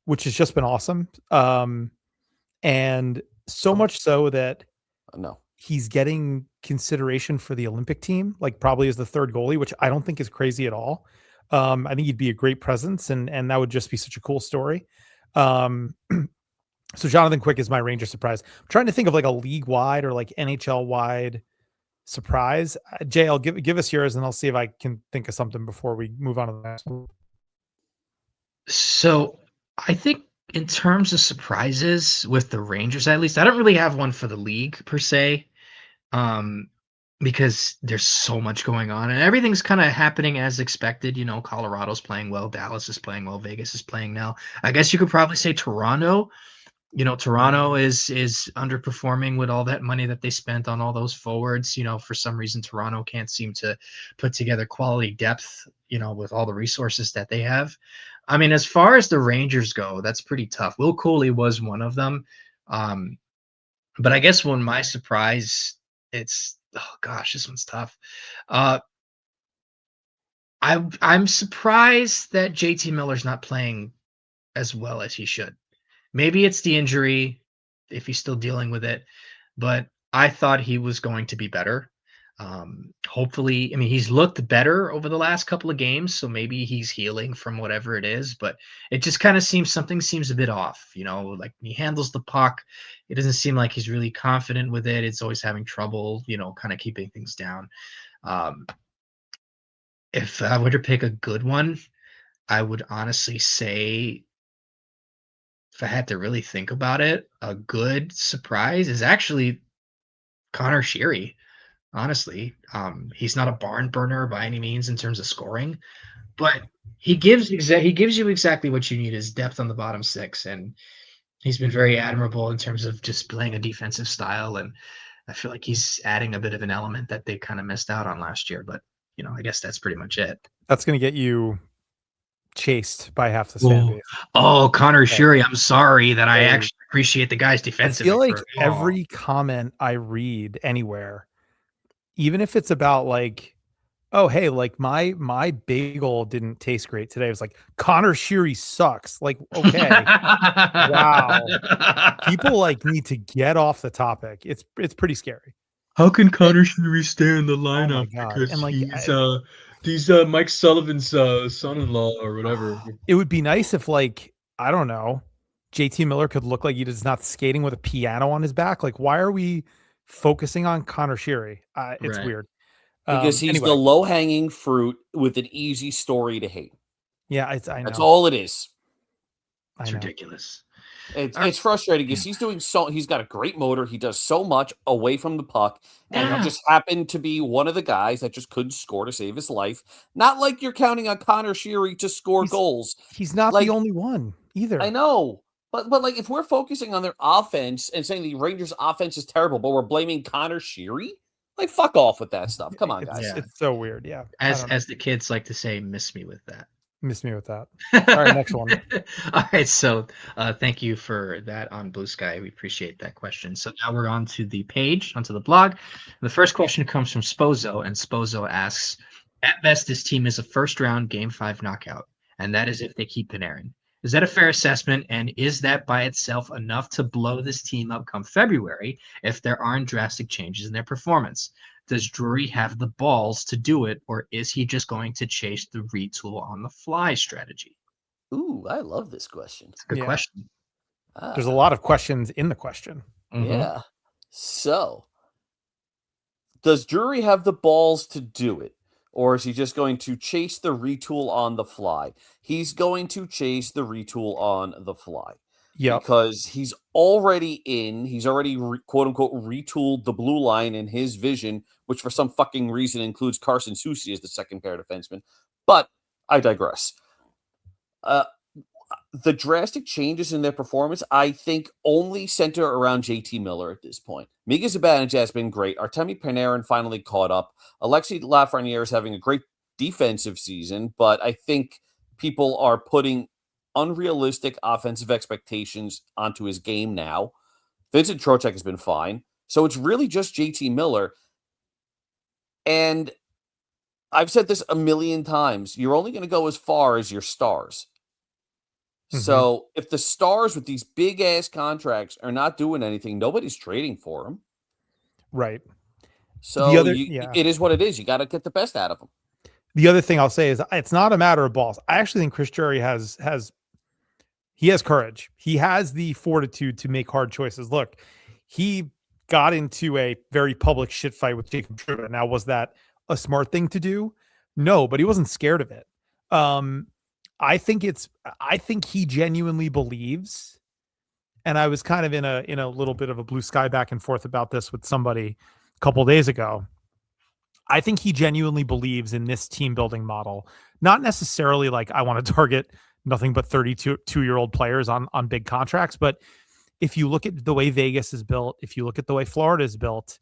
which has just been awesome. And so much so that No. he's getting consideration for the Olympic team, like probably as the third goalie, which I don't think is crazy at all. I think he'd be a great presence, and that would just be such a cool story. So Jonathan Quick is my Ranger surprise. I'm trying to think of like a league wide or like NHL wide surprise. Jay, I'll give us yours, and I'll see if I can think of something before we move on to the next one. So I think in terms of surprises with the Rangers, at least, I don't really have one for the league per se, because there's so much going on and everything's kind of happening as expected. Colorado's playing well, Dallas is playing well, Vegas is playing now. I guess you could probably say Toronto. Toronto is underperforming with all that money that they spent on all those forwards. For some reason, Toronto can't seem to put together quality depth, with all the resources that they have. I mean, as far as the Rangers go, that's pretty tough. Will Cooley was one of them. But I guess when my surprise, oh gosh, this one's tough. I'm surprised that JT Miller's not playing as well as he should. Maybe it's the injury, if he's still dealing with it, but I thought he was going to be better. Hopefully, I mean, he's looked better over the last couple of games, so maybe he's healing from whatever it is, but it just kind of something seems a bit off, like he handles the puck. It doesn't seem like he's really confident with it. It's always having trouble, kind of keeping things down. If I were to pick a good one, I would honestly say, if I had to really think about it, a good surprise is actually Connor Sheary. Honestly, he's not a barn burner by any means in terms of scoring, but he gives you exactly what you need, is depth on the bottom 6, and he's been very admirable in terms of just playing a defensive style, and I feel like he's adding a bit of an element that they kind of missed out on last year. But I guess that's pretty much it. That's going to get you chased by half the fan base. Oh, Connor Sheary, I'm sorry that I actually appreciate the guy's defensive. I feel like every comment I read anywhere, even if it's about like, oh, hey, like my bagel didn't taste great today. It was like, Connor Sheary sucks. Like, okay. Wow. People like need to get off the topic. It's pretty scary. How can Connor Sheary stay in the lineup? Oh my God. Because And like, he's Mike Sullivan's son-in-law or whatever. It would be nice if, like, I don't know, JT Miller could look like he is not skating with a piano on his back. Like, why are we focusing on Connor Sheary? It's weird. Because he's the low-hanging fruit with an easy story to hate. Yeah, I know. That's all it is. It's ridiculous. It's frustrating because he's got a great motor. He does so much away from the puck, and he just happened to be one of the guys that just couldn't score to save his life. Not like you're counting on Connor Sheary to score goals. He's not the only one either. I know. But like, if we're focusing on their offense and saying the Rangers' offense is terrible, but we're blaming Connor Sheary, like, fuck off with that stuff. Come on, guys. It's so weird. Yeah. As the kids like to say, miss me with that. Miss me with that. All right, next one. All right, so thank you for that on Blue Sky. We appreciate that question. So now we're on to the page, onto the blog. The first question comes from Spozo, and Spozo asks, at best, this team is a first-round Game 5 knockout, and that is if they keep Panarin. Is that a fair assessment? And is that by itself enough to blow this team up come February if there aren't drastic changes in their performance? Does Drury have the balls to do it, or is he just going to chase the retool on the fly strategy? Ooh, I love this question. It's a good question. There's a lot of questions in the question. Yeah. So, does Drury have the balls to do it? Or is he just going to chase the retool on the fly? He's going to chase the retool on the fly. Yep. Because he's already quote unquote retooled the blue line in his vision, which for some fucking reason includes Carson Soucy as the second pair defenseman. But I digress. The drastic changes in their performance, I think, only center around JT Miller at this point. Mika Zibanejad has been great. Artemi Panarin finally caught up. Alexis Lafreniere is having a great defensive season, but I think people are putting unrealistic offensive expectations onto his game now. Vincent Trocheck has been fine. So it's really just JT Miller. And I've said this a million times. You're only going to go as far as your stars. So if the stars with these big ass contracts are not doing anything, nobody's trading for them. Right. So it is what it is. You got to get the best out of them. The other thing I'll say is it's not a matter of balls. I actually think Chris Drury has courage. He has the fortitude to make hard choices. Look, he got into a very public shit fight with Jacob Trouba. Now, was that a smart thing to do? No, but he wasn't scared of it. I think he genuinely believes, and I was kind of in a little bit of a blue sky back and forth about this with somebody a couple of days ago. I think he genuinely believes in this team building model, not necessarily like I want to target nothing but 32-year-old players on big contracts. But if you look at the way Vegas is built, if you look at the way Florida is built,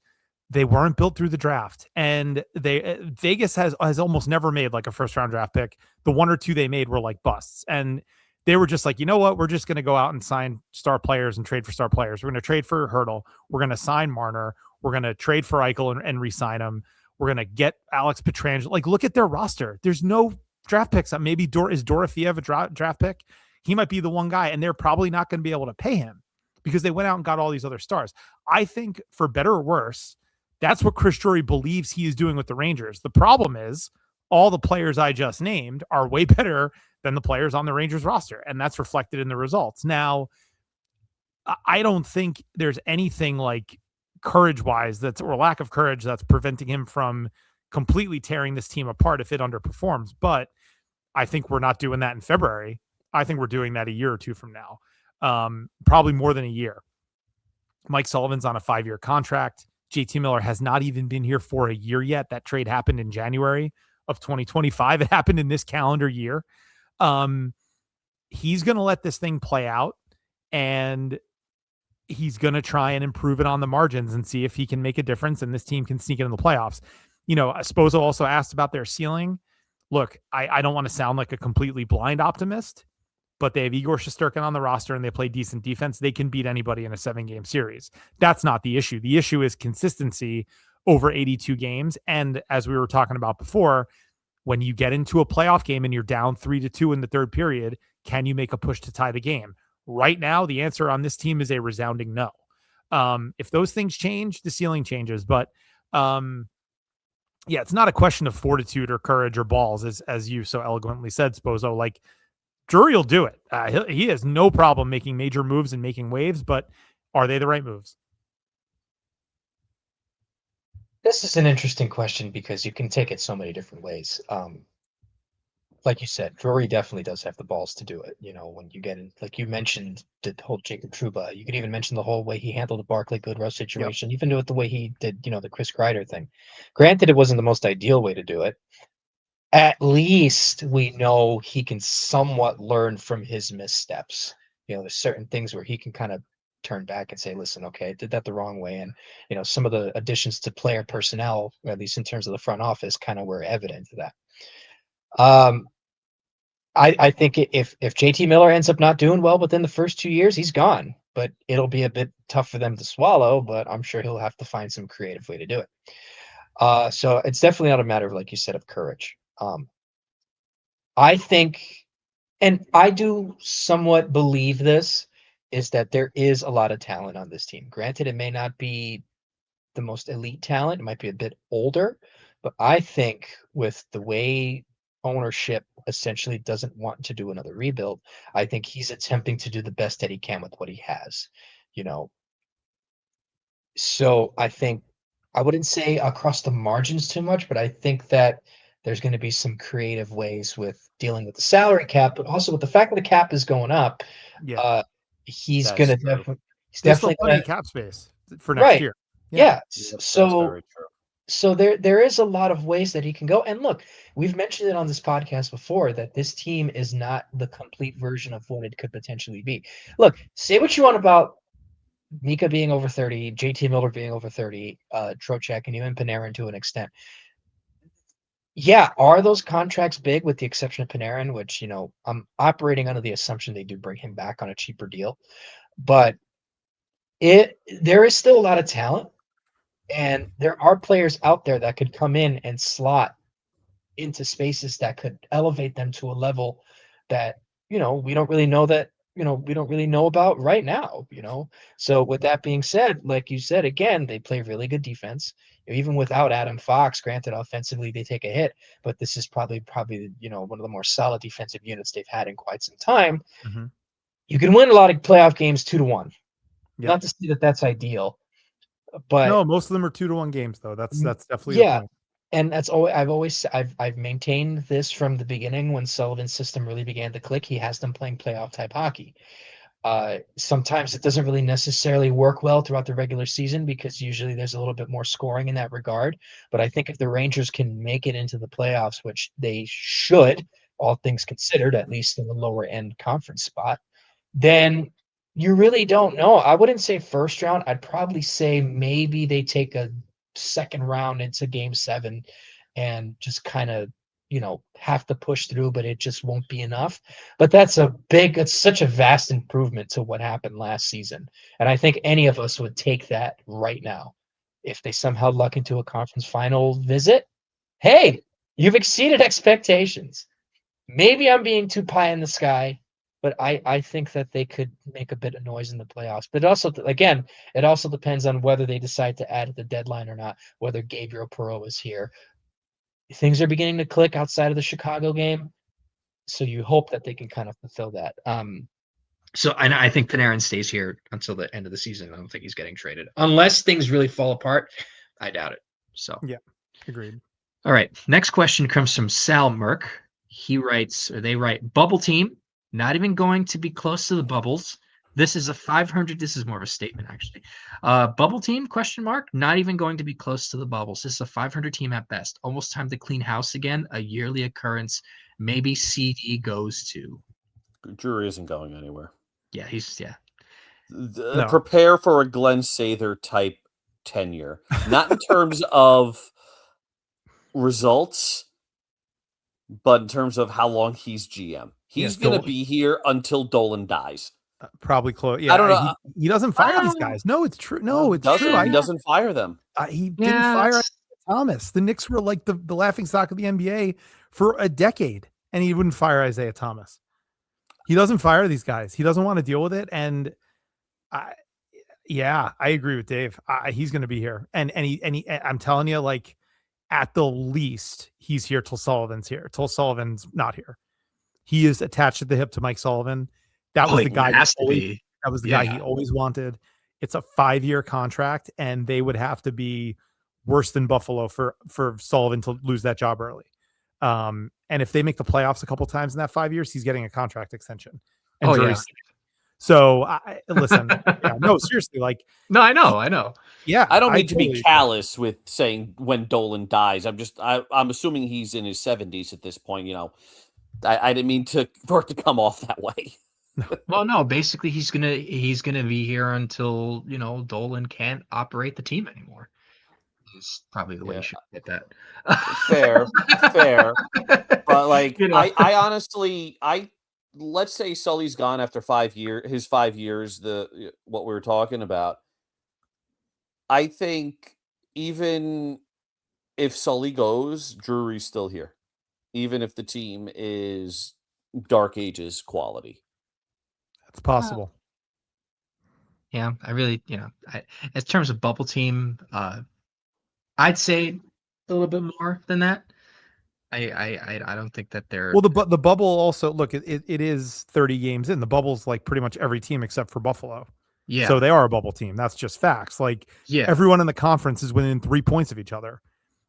they weren't built through the draft, and Vegas has almost never made like a first round draft pick. The one or two they made were like busts, and they were just like, you know what, we're just going to go out and sign star players and trade for star players. We're going to trade for Hurdle. We're going to sign Marner. We're going to trade for Eichel and re-sign him. We're going to get Alex Pietrangelo. Like, look at their roster. There's no draft picks. Maybe is Dorofeyev a draft pick? He might be the one guy, and they're probably not going to be able to pay him because they went out and got all these other stars. I think, for better or worse, that's what Chris Drury believes he is doing with the Rangers. The problem is all the players I just named are way better than the players on the Rangers roster, and that's reflected in the results. Now, I don't think there's anything like courage-wise or lack of courage that's preventing him from completely tearing this team apart if it underperforms. But I think we're not doing that in February. I think we're doing that a year or two from now, probably more than a year. Mike Sullivan's on a 5-year contract. JT Miller has not even been here for a year yet. That trade happened in January of 2025. It happened in this calendar year. He's going to let this thing play out, and he's going to try and improve it on the margins and see if he can make a difference and this team can sneak into the playoffs. Spozo also asked about their ceiling. Look, I don't want to sound like a completely blind optimist, but they have Igor Shesterkin on the roster and they play decent defense. They can beat anybody in a 7-game series. That's not the issue. The issue is consistency over 82 games. And as we were talking about before, when you get into a playoff game and you're down 3-2 in the third period, can you make a push to tie the game? Right now, the answer on this team is a resounding no. If those things change, the ceiling changes. But it's not a question of fortitude or courage or balls, as you so eloquently said, Spozo. Like, Drury will do it. He has no problem making major moves and making waves, but are they the right moves? This is an interesting question because you can take it so many different ways. Like you said, Drury definitely does have the balls to do it. When you get in, like you mentioned, the whole Jacob Trouba, you could even mention the whole way he handled the Barclay Goodrow situation, even do it the way he did, the Chris Kreider thing. Granted, it wasn't the most ideal way to do it. At least we know he can somewhat learn from his missteps. There's certain things where he can kind of turn back and say, listen, okay, I did that the wrong way. And, some of the additions to player personnel, or at least in terms of the front office, kind of were evident to that. I think if JT Miller ends up not doing well within the first 2 years, he's gone. But it'll be a bit tough for them to swallow, but I'm sure he'll have to find some creative way to do it. So it's definitely not a matter of, like you said, of courage. I think And I do somewhat believe this, is that there is a lot of talent on this team. Granted, it may not be the most elite talent, it might be a bit older, but I think with the way ownership essentially doesn't want to do another rebuild, I think he's attempting to do the best that he can with what he has, you know. So I think I wouldn't say across the margins too much, but I think that there's going to be some creative ways with dealing with the salary cap, but also with the fact that the cap is going up. Yeah, Uh, he's That's gonna true. he's there's still definitely plenty gonna of cap space for next right. year. Yeah. Yeah. Yep, that's So very true. there is a lot of ways that he can go. And look, we've mentioned it on this podcast before that this team is not the complete version of what it could potentially be. Look, say what you want about Mika being over 30, JT Miller being over 30, Trocheck, and even Panarin to an extent. Yeah, are those contracts big with the exception of Panarin, which, I'm operating under the assumption they do bring him back on a cheaper deal. But there is still a lot of talent, and there are players out there that could come in and slot into spaces that could elevate them to a level that, we don't really know we don't really know about right now. So with that being said, like you said, again, they play really good defense. Even without Adam Fox, granted offensively they take a hit, but this is probably, one of the more solid defensive units they've had in quite some time. Mhm. You can win a lot of playoff games 2-1. Yep. Not to say that that's ideal, but No, most of them are 2-1 games though. That's definitely the yeah. point. And that's always I've maintained this from the beginning when Sullivan's system really began to click. He has them playing playoff type hockey. Sometimes it doesn't really necessarily work well throughout the regular season because usually there's a little bit more scoring in that regard. But I think if the Rangers can make it into the playoffs, which they should, all things considered, at least in the lower end conference spot, then you really don't know. I wouldn't say first round. I'd probably say maybe they take a second round into game 7 and just kind of, have to push through, but it just won't be enough. But it's such a vast improvement to what happened last season. And I think any of us would take that right now. If they somehow luck into a conference final visit, hey, you've exceeded expectations. Maybe I'm being too pie in the sky, but I think that they could make a bit of noise in the playoffs. But also, again, it also depends on whether they decide to add at the deadline or not, whether Gabriel Perreault is here. Things are beginning to click outside of the Chicago game, so you hope that they can kind of fulfill that. So I think Panarin stays here until the end of the season. I don't think he's getting traded unless things really fall apart. I doubt it. So Yeah, agreed. all right. Next question comes from Sal Merck. They write, bubble team, not even going to be close to the bubbles. This is a 500. This is more of a statement, actually. Bubble team, question mark, not even going to be close to the bubbles. This is a 500 team at best. Almost time to clean house again. A yearly occurrence. Maybe CD goes to. Drury isn't going anywhere. Yeah, No. Prepare for a Glenn Sather type tenure, not in terms of results, but in terms of how long he's GM. He's going to be here until Dolan dies. Probably close. I Yeah, don't know. he doesn't fire these guys. No, it's true. No, it's true. He doesn't fire them. He didn't fire Thomas. The Knicks were like the laughing stock of the NBA for a decade, and he wouldn't fire Isaiah Thomas. He doesn't fire these guys. He doesn't want to deal with it. And I agree with Dave. He's going to be here, and I'm telling you, like at the least, he's here till Sullivan's here. Till Sullivan's not here. He is attached at the hip to Mike Sullivan. That was the guy. That was the guy he always wanted. It's a 5-year contract, and they would have to be worse than Buffalo for Sullivan to lose that job early. And if they make the playoffs a couple times in that 5 years, he's getting a contract extension. And so listen, no, seriously, like no, I know. Yeah, I don't mean to be callous with saying when Dolan dies. I'm assuming he's in his 70s at this point. I didn't mean for it to come off that way. Well, no, basically he's gonna be here until Dolan can't operate the team anymore. Is probably the way you should get that. Fair. But like, I honestly, let's say Sully's gone after 5 years. His 5 years, what we were talking about. I think even if Sully goes, Drury's still here. Even if the team is Dark Ages quality. That's possible. Yeah, I really, in terms of bubble team, I'd say a little bit more than that. I don't think that they're Well, the bubble also, look, it is 30 games in. The bubble's like pretty much every team except for Buffalo. yeah. So they are a bubble team. That's just facts. Like Yeah. everyone in the conference is within 3 points of each other.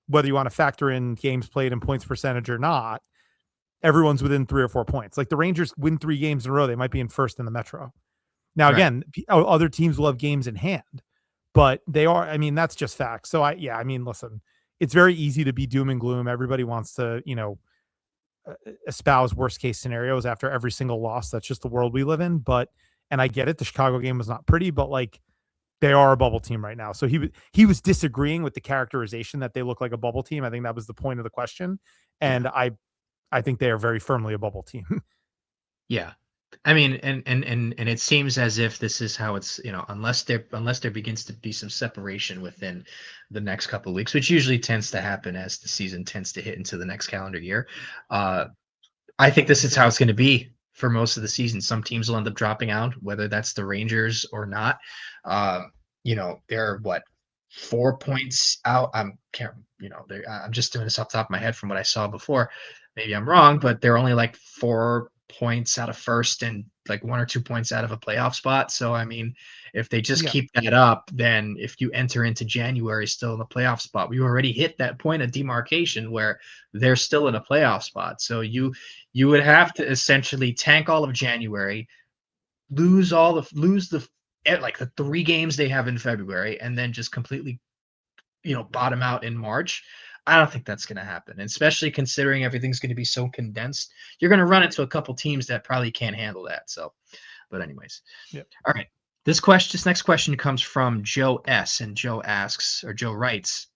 Whether you want to factor in games played and points percentage or not, everyone's within 3 or 4 points. Like the Rangers win 3 games in a row, they might be in first in the Metro. Now, again, other teams will have games in hand, but they are, I mean, that's just facts. So I mean, listen, it's very easy to be doom and gloom. Everybody wants to, espouse worst case scenarios after every single loss. That's just the world we live in. But, and I get it. The Chicago game was not pretty, but like they are a bubble team right now. So he was disagreeing with the characterization that they look like a bubble team. I think that was the point of the question. And I think they are very firmly a bubble team. Yeah. I mean, and it seems as if this is how it's, unless there begins to be some separation within the next couple of weeks, which usually tends to happen as the season tends to hit into the next calendar year. I think this is how it's going to be for most of the season. Some teams will end up dropping out, whether that's the Rangers or not. They're 4 points out. I'm just doing this off the top of my head from what I saw before. Maybe I'm wrong, but they're only like 4 points out of first and like 1 or 2 points out of a playoff spot. So, I mean, if they just keep that up, then if you enter into January still in the playoff spot, we already hit that point of demarcation where they're still in a playoff spot. So you would have to essentially tank all of January, lose the 3 games they have in February, and then just completely, bottom out in March. I don't think that's going to happen, and especially considering everything's going to be so condensed. You're going to run into a couple teams that probably can't handle that. So, but anyways, All right. This next question comes from Joe S. And Joe writes,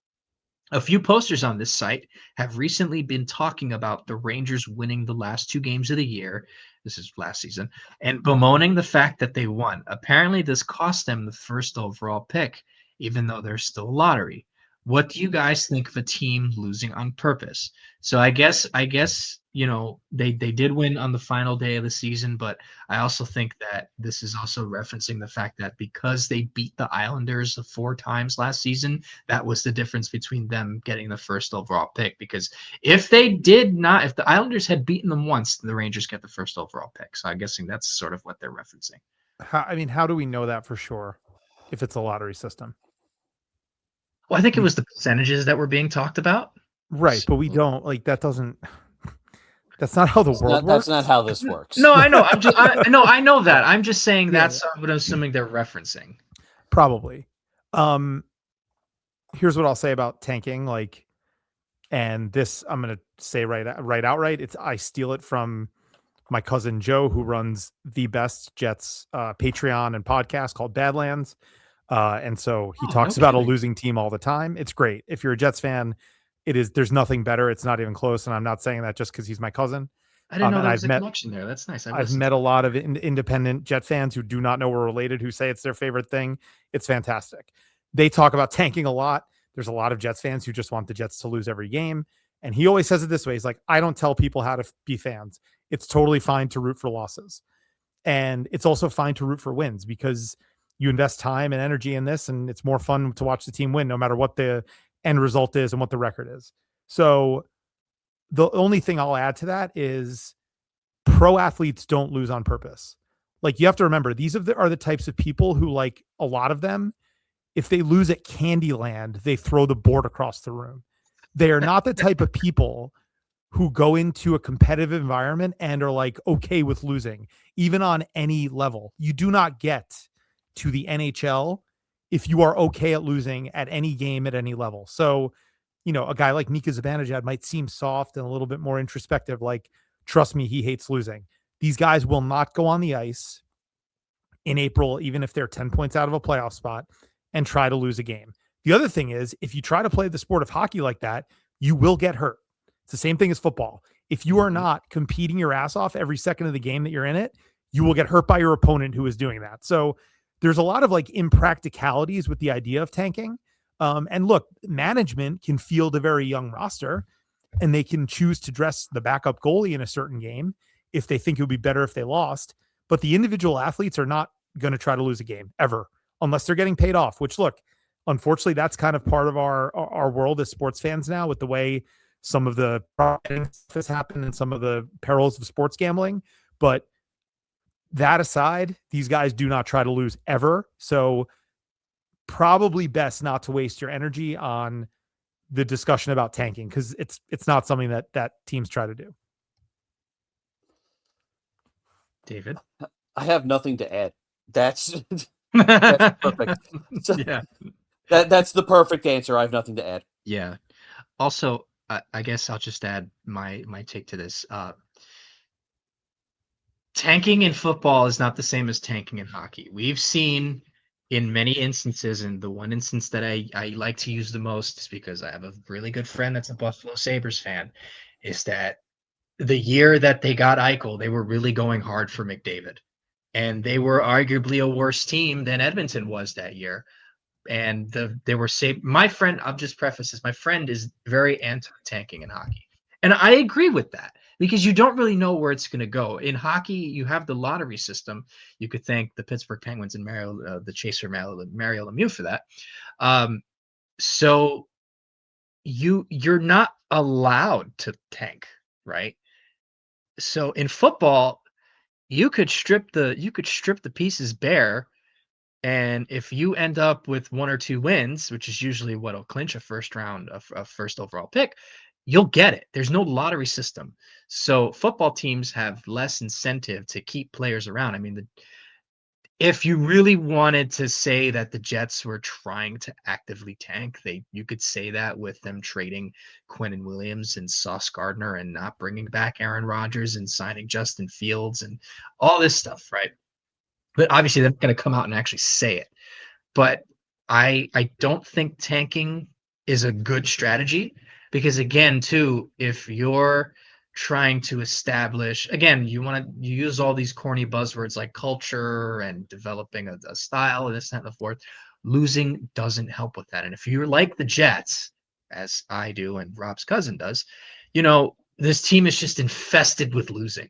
a few posters on this site have recently been talking about the Rangers winning the last 2 games of the year. This is last season, and bemoaning the fact that they won. Apparently, this cost them the first overall pick, even though there's still a lottery. What do you guys think of a team losing on purpose? So I guess they did win on the final day of the season, but I also think that this is also referencing the fact that because they beat the Islanders 4 times last season, that was the difference between them getting the first overall pick. Because if the Islanders had beaten them once, the Rangers get the first overall pick. So I'm guessing that's sort of what they're referencing. How do we know that for sure if it's a lottery system? Well, I think it was the percentages that were being talked about. Right, but we don't that's not how the world works. That's not how this works. No, I know. I know that. I'm just saying that's what I'm assuming they're referencing. Probably. Here's what I'll say about tanking, and this I'm going to say right outright. I steal it from my cousin Joe, who runs the best Jets Patreon and podcast called Badlands. And so he talks about a losing team all the time. It's great. If you're a Jets fan, there's nothing better. It's not even close. And I'm not saying that just because he's my cousin. I didn't know there was a connection there. That's nice. I've met a lot of independent Jet fans who do not know we're related, who say it's their favorite thing. It's fantastic. They talk about tanking a lot. There's a lot of Jets fans who just want the Jets to lose every game. And he always says it this way. He's like, I don't tell people how to be fans. It's totally fine to root for losses. And it's also fine to root for wins because you invest time and energy in this, and it's more fun to watch the team win, no matter what the end result is and what the record is. So the only thing I'll add to that is pro athletes don't lose on purpose. Like, you have to remember, these are the types of people who, like, a lot of them, if they lose at Candyland, they throw the board across the room. They are not the type of people who go into a competitive environment and are like okay with losing, even on any level. You do not get to the NHL if you are okay at losing at any game at any level. So, a guy like Mika Zibanejad might seem soft and a little bit more introspective. Like, trust me, he hates losing. These guys will not go on the ice in April, even if they're 10 points out of a playoff spot, and try to lose a game. The other thing is, if you try to play the sport of hockey like that, you will get hurt. It's the same thing as football. If you are not competing your ass off every second of the game that you're in it, you will get hurt by your opponent who is doing that. So there's a lot of impracticalities with the idea of tanking. And look, management can field a very young roster and they can choose to dress the backup goalie in a certain game if they think it would be better if they lost. But the individual athletes are not going to try to lose a game ever, unless they're getting paid off, which, look, unfortunately, that's kind of part of our world as sports fans now, with the way some of the stuff has happened and some of the perils of sports gambling. But that aside, these guys do not try to lose ever. So probably best not to waste your energy on the discussion about tanking, because it's not something that teams try to do. David? I have nothing to add. That's perfect. So, yeah. That's the perfect answer. I have nothing to add. Yeah. Also, I guess I'll just add my take to this. Tanking in football is not the same as tanking in hockey. We've seen in many instances, and the one instance that I like to use the most is because I have a really good friend that's a Buffalo Sabres fan, is that the year that they got Eichel, they were really going hard for McDavid. And they were arguably a worse team than Edmonton was that year. And they were safe. My friend, I'll just preface this, my friend is very anti-tanking in hockey. And I agree with that, because you don't really know where it's going to go. In hockey, you have the lottery system. You could thank the Pittsburgh Penguins and the chaser Mario Lemieux for that. So you're not allowed to tank, right? So in football, you could strip the pieces bare, and if you end up with 1 or 2 wins, which is usually what'll clinch a first overall pick, you'll get it. There's no lottery system. So football teams have less incentive to keep players around. I mean, if you really wanted to say that the Jets were trying to actively tank, you could say that with them trading Quinnen Williams and Sauce Gardner and not bringing back Aaron Rodgers and signing Justin Fields and all this stuff, right? But obviously they're not going to come out and actually say it. But I don't think tanking is a good strategy, because again, too, if you're trying to establish, again, you use all these corny buzzwords like culture and developing a style and this, that, and the fourth. Losing doesn't help with that. And if you're like the Jets, as I do and Rob's cousin does, this team is just infested with losing.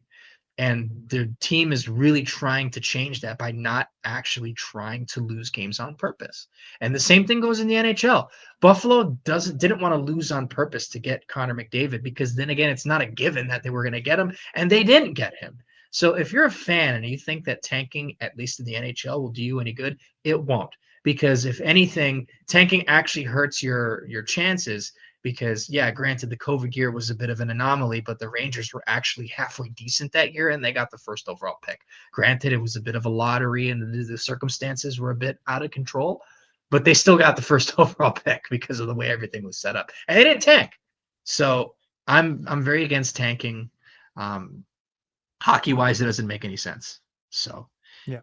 And the team is really trying to change that by not actually trying to lose games on purpose. And the same thing goes in the NHL. Buffalo didn't want to lose on purpose to get Connor McDavid, because then again, it's not a given that they were going to get him, and they didn't get him. So if you're a fan and you think that tanking, at least in the NHL, will do you any good, it won't. Because if anything, tanking actually hurts your chances. Because, yeah, granted, the COVID year was a bit of an anomaly, but the Rangers were actually halfway decent that year, and they got the first overall pick. Granted, it was a bit of a lottery, and the circumstances were a bit out of control, but they still got the first overall pick because of the way everything was set up. And they didn't tank. So I'm very against tanking. Hockey-wise, it doesn't make any sense. So, yeah.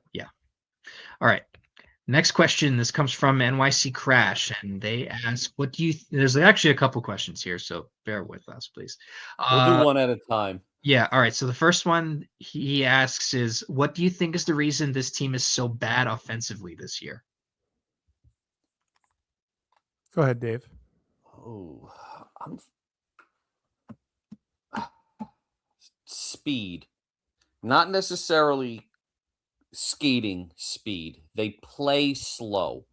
All right. Next question, this comes from NYC Crash, and they ask, there's actually a couple questions here, so bear with us, please. We'll do one at a time. Yeah, all right. So the first one he asks is, what do you think is the reason this team is so bad offensively this year? Go ahead, Dave. Oh, speed. Not necessarily skating speed. They play slow.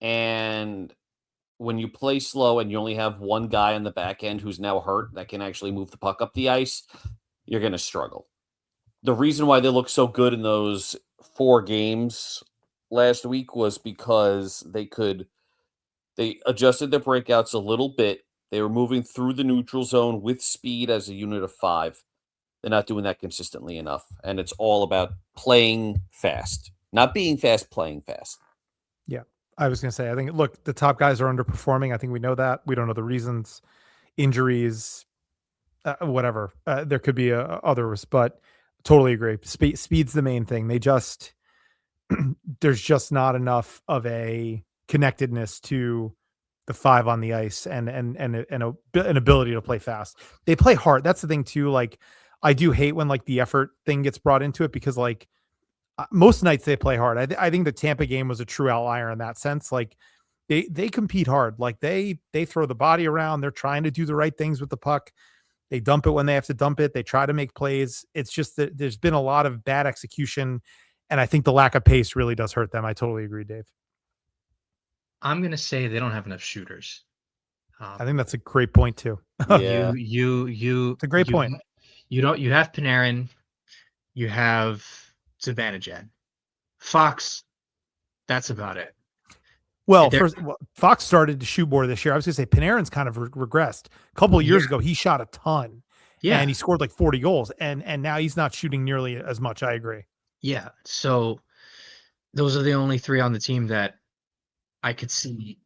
And when you play slow and you only have one guy on the back end who's now hurt that can actually move the puck up the ice, you're going to struggle. The reason why they look so good in those 4 games last week was because they adjusted their breakouts a little bit. They were moving through the neutral zone with speed as a unit of 5. They're not doing that consistently enough. And it's all about playing fast. Not being fast, playing fast. Yeah. I was going to say, I think, look, the top guys are underperforming. I think we know that. We don't know the reasons, injuries, whatever. There could be others, but totally agree. Speed's the main thing. There's just not enough of a connectedness to the 5 on the ice and an ability to play fast. They play hard. That's the thing too. Like, I do hate when like the effort thing gets brought into it, because like most nights they play hard. I think the Tampa game was a true outlier in that sense. Like they compete hard. Like they throw the body around. They're trying to do the right things with the puck. They dump it when they have to dump it. They try to make plays. It's just that there's been a lot of bad execution, and I think the lack of pace really does hurt them. I totally agree, Dave. I'm gonna say they don't have enough shooters. I think that's a great point too. Yeah. It's a great point. You have Panarin, you have Zibanejad, Fox. That's about it. Well, Fox started to shoot more this year. I was going to say Panarin's kind of regressed. A couple of years ago, he shot a ton. Yeah. And he scored like 40 goals. And now he's not shooting nearly as much. I agree. Yeah. So those are the only three on the team that I could see.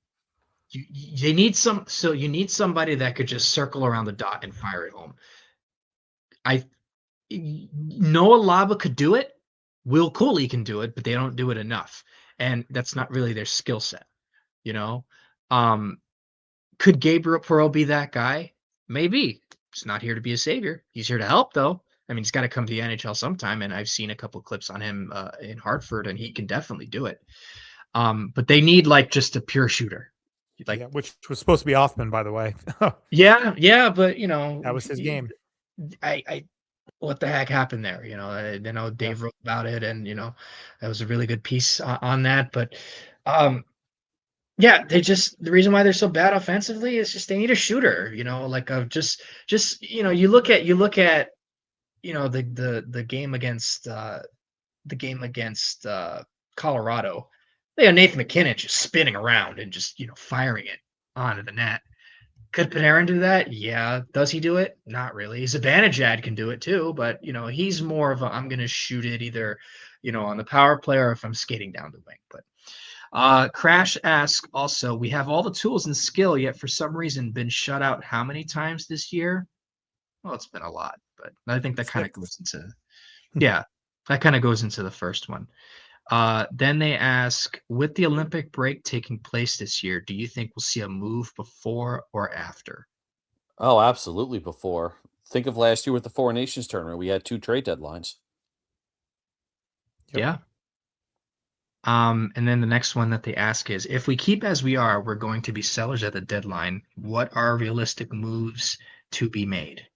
You need somebody that could just circle around the dot and fire it home. Noah Laba could do it. Will Cooley can do it, but they don't do it enough. And that's not really their skill set. Could Gabriel Perreault be that guy? Maybe. He's not here to be a savior. He's here to help, though. I mean, he's got to come to the NHL sometime, and I've seen a couple of clips on him in Hartford, and he can definitely do it. But they need just a pure shooter, which was supposed to be Othman, by the way. yeah, but that was his game. I what the heck happened there? I know Dave wrote about it, and that was a really good piece on that. But yeah, the reason why they're so bad offensively is just they need a shooter. You look at the game against Colorado. They had Nathan McKinnon just spinning around and just firing it onto the net. Could Panarin do that? Yeah. Does he do it? Not really. Zibanejad can do it too, but he's more of I'm going to shoot it either on the power play or if I'm skating down the wing. But Crash asks also, we have all the tools and skill, yet for some reason been shut out how many times this year? Well, it's been a lot, but I think that kind of goes into the first one. Then they ask, with the Olympic break taking place this year, do you think we'll see a move before or after? Oh, absolutely before. Think of last year with the Four Nations tournament. We had 2 trade deadlines. Yep. Yeah. And then the next one that they ask is, if we keep as we are, we're going to be sellers at the deadline. What are realistic moves to be made?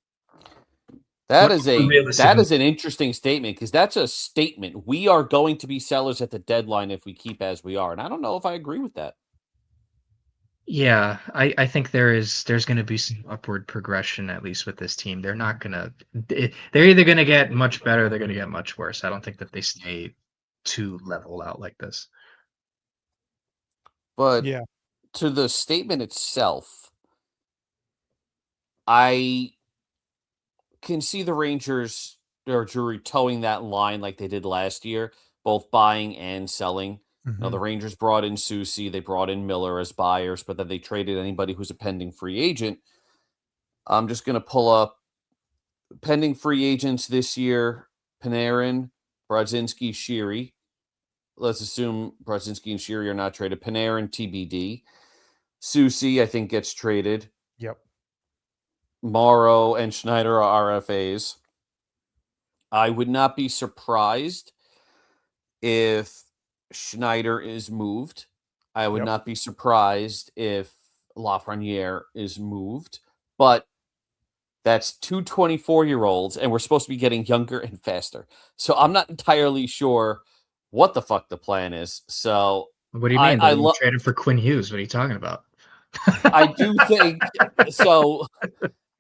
That is an interesting statement, because that's a statement. We are going to be sellers at the deadline if we keep as we are. And I don't know if I agree with that. Yeah, I think there's going to be some upward progression, at least with this team. They're not going to – they're either going to get much better or they're going to get much worse. I don't think that they stay too level out like this. But to the statement itself, I can see the Rangers or Drury towing that line like they did last year, both buying and selling. Mm-hmm. The Rangers brought in Soucy, they brought in Miller as buyers, but then they traded anybody who's a pending free agent. I'm just going to pull up pending free agents this year: Panarin, Brodzinski, Sheary. Let's assume Brodzinski and Sheary are not traded. Panarin, TBD. Soucy, I think, gets traded. Yep. Morrow and Schneider are RFAs. I would not be surprised if Schneider is moved. I would not be surprised if Lafreniere is moved. But that's 2 24-year-olds, and we're supposed to be getting younger and faster. So I'm not entirely sure what the fuck the plan is. So what do you mean? I traded for Quinn Hughes. What are you talking about? I do think so.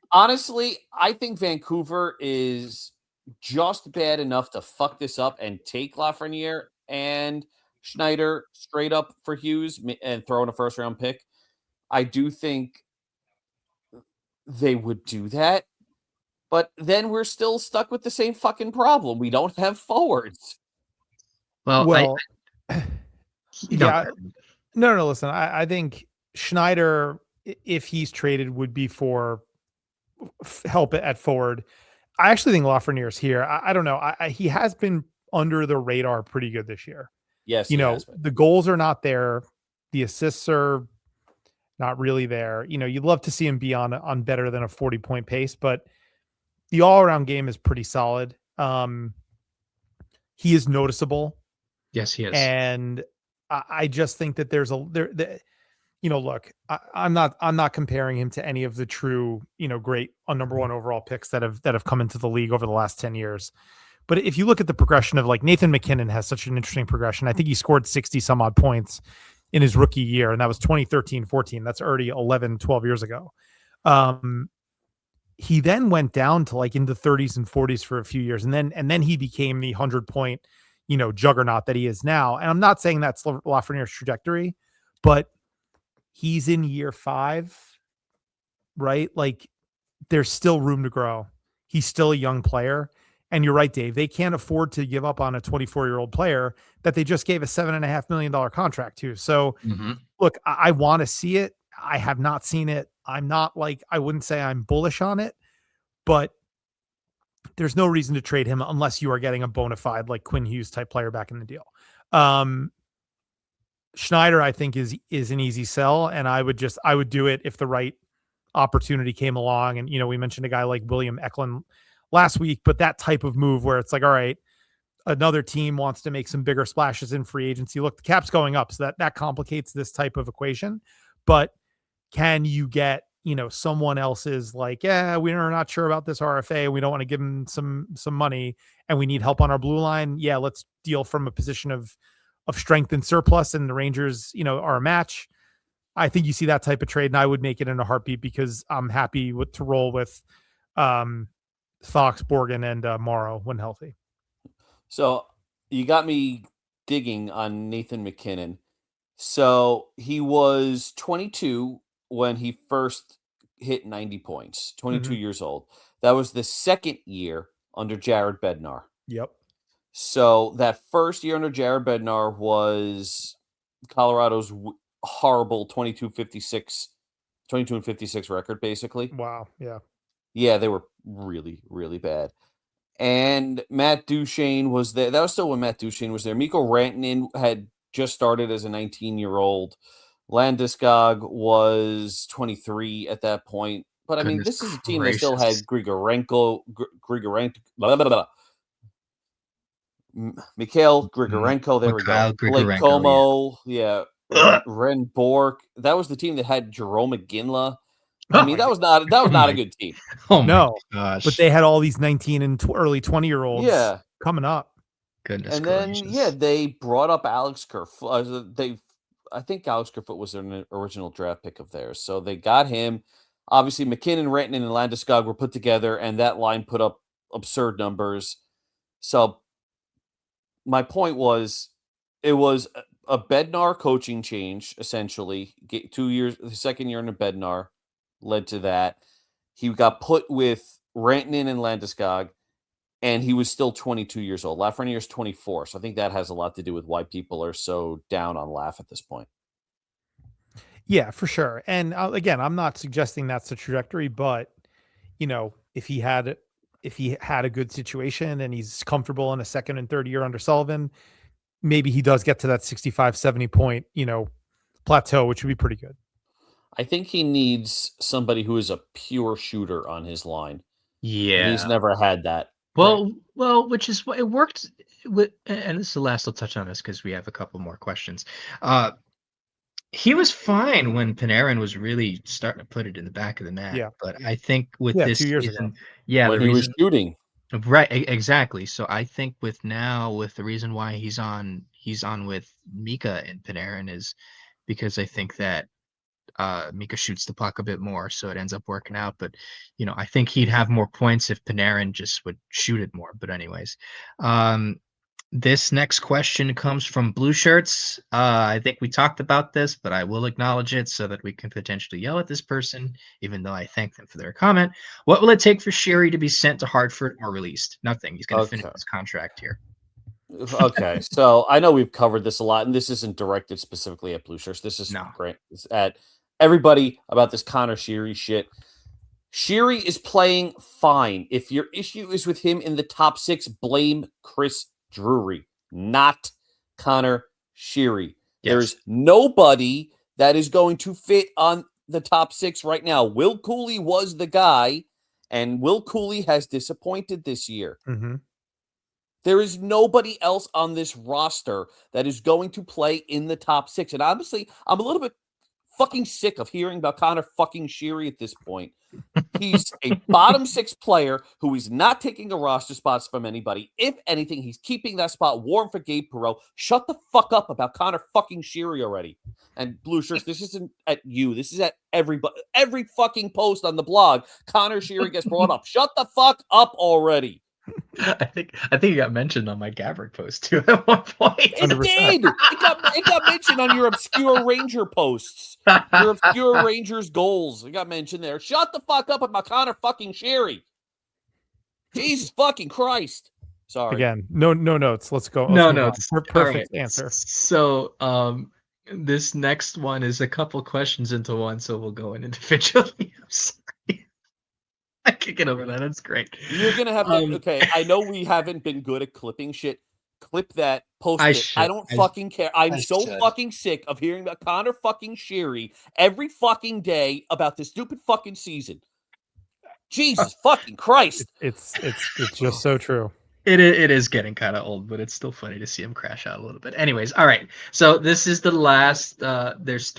Honestly, I think Vancouver is just bad enough to fuck this up and take Lafreniere and Schneider straight up for Hughes and throw in a first-round pick. I do think they would do that, but then we're still stuck with the same fucking problem. We don't have forwards. No. Listen, I think Schneider, if he's traded, would be for help at forward. I actually think Lafreniere's here. I don't know. He has been under the radar pretty good this year. Yes, the goals are not there. The assists are not really there. You'd love to see him be on better than a 40-point pace, but the all-around game is pretty solid. He is noticeable. Yes, he is. And I just think that look, I'm not comparing him to any of the true, great number one overall picks that have come into the league over the last 10 years. But if you look at the progression of like Nathan McKinnon has such an interesting progression. I think he scored 60 some odd points in his rookie year, and that was 2013-14. That's already 11, 12 years ago. He then went down to like in the 30s and 40s for a few years, and then he became the 100-point, juggernaut that he is now. And I'm not saying that's Lafreniere's trajectory, but he's in year 5, right? Like there's still room to grow. He's still a young player. And you're right, Dave. They can't afford to give up on a 24-year-old player that they just gave a $7.5 million contract to. So, look, I want to see it. I have not seen it. I'm not like, I wouldn't say I'm bullish on it, but there's no reason to trade him unless you are getting a bona fide like Quinn Hughes type player back in the deal. Schneider, I think, is an easy sell, and I would do it if the right opportunity came along. And we mentioned a guy like William Eklund last week, but that type of move where it's like, all right, another team wants to make some bigger splashes in free agency. Look, the cap's going up, so that complicates this type of equation. But can you get, someone else's like, yeah, we're not sure about this RFA. We don't want to give him some money and we need help on our blue line. Yeah, let's deal from a position of strength and surplus, and the Rangers, are a match. I think you see that type of trade, and I would make it in a heartbeat because I'm happy to roll with Fox, Borgen, and Morrow when healthy. So you got me digging on Nathan McKinnon. So he was 22 when he first hit 90 points, 22 years old. That was the second year under Jared Bednar. Yep. So that first year under Jared Bednar was Colorado's horrible 22-56 record, basically. Wow. Yeah. Yeah, they were really, really bad. And Matt Duchene was there. That was still when Matt Duchene was there. Mikko Rantanen had just started as a 19-year-old. Landeskog was 23 at that point. But, I mean, this is a team that still had Grigorenko, Mikhail Grigorenko, there we go. Blake Como, yeah. Ren Bork. That was the team that had Jerome McGinley. I mean, that was not a good team. Oh no, gosh! But they had all these 19 and early 20-year-olds, coming up. Goodness. And then they brought up Alex Kerfoot. I think Alex Kerfoot was an original draft pick of theirs, so they got him. Obviously, McKinnon, Rantanen, and Landeskog were put together, and that line put up absurd numbers. So my point was, it was a Bednar coaching change, essentially. 2 years, the second year in a Bednar led to that. He got put with Rantanen and Landeskog, and he was still 22 years old. Lafreniere's 24, so I think that has a lot to do with why people are so down on Laf at this point. Yeah, for sure. And again, I'm not suggesting that's the trajectory, but if he had a good situation and he's comfortable in a second and third year under Sullivan, maybe he does get to that 65, 70 point, plateau, which would be pretty good. I think he needs somebody who is a pure shooter on his line. Yeah. And he's never had that. Well, which is what it worked with, and this is the last I'll touch on this because we have a couple more questions. He was fine when Panarin was really starting to put it in the back of the net. Yeah. But I think with this 2 years season, ago. When he was shooting. Right, exactly. So I think with the reason why he's on with Mika and Panarin is because I think that Mika shoots the puck a bit more, so it ends up working out. But I think he'd have more points if Panarin just would shoot it more. But anyways, this next question comes from Blue Shirts. I think we talked about this, but I will acknowledge it so that we can potentially yell at this person, even though I thank them for their comment. What will it take for Sherry to be sent to Hartford or released? Nothing. He's going to finish his contract here. Okay, so I know we've covered this a lot, and this isn't directed specifically at Blue Shirts. This is great. It's at everybody about this Connor Sheary shit. Sheary is playing fine. If your issue is with him in the top 6, blame Chris Drury, not Connor Sheary. Yes. There's nobody that is going to fit on the top 6 right now. Will Cooley was the guy, and Will Cooley has disappointed this year. Mm-hmm. There is nobody else on this roster that is going to play in the top 6. And honestly, I'm a little bit fucking sick of hearing about Connor fucking Sheary at this point. He's a bottom 6 player who is not taking a roster spots from anybody. If anything, he's keeping that spot warm for Gabe Perreault. Shut the fuck up about Connor fucking Sheary already. And Blue Shirts, this isn't at you. This is at everybody. Every fucking post on the blog, Connor Sheary gets brought up. Shut the fuck up already. I think it got mentioned on my Gabrick post too at one point. It 100%. did. It got mentioned on your obscure Ranger posts. Your obscure Rangers goals. It got mentioned there. Shut the fuck up about Connor fucking Sheary. Jesus fucking Christ. Sorry. Again, no notes. Let's go. No Let's move on. notes. Perfect All right. answer. So, this next one is a couple questions into one, so we'll go in individually. I'm sorry. I can't get over that. That's great. You're gonna have to. Okay, I know we haven't been good at clipping shit. Clip that. Post it. I don't fucking care. I'm so fucking sick of hearing about Connor fucking Sheary every fucking day about this stupid fucking season. Jesus fucking Christ! It's just so true. It is getting kind of old, but it's still funny to see him crash out a little bit. Anyways, all right. So this is the last. There's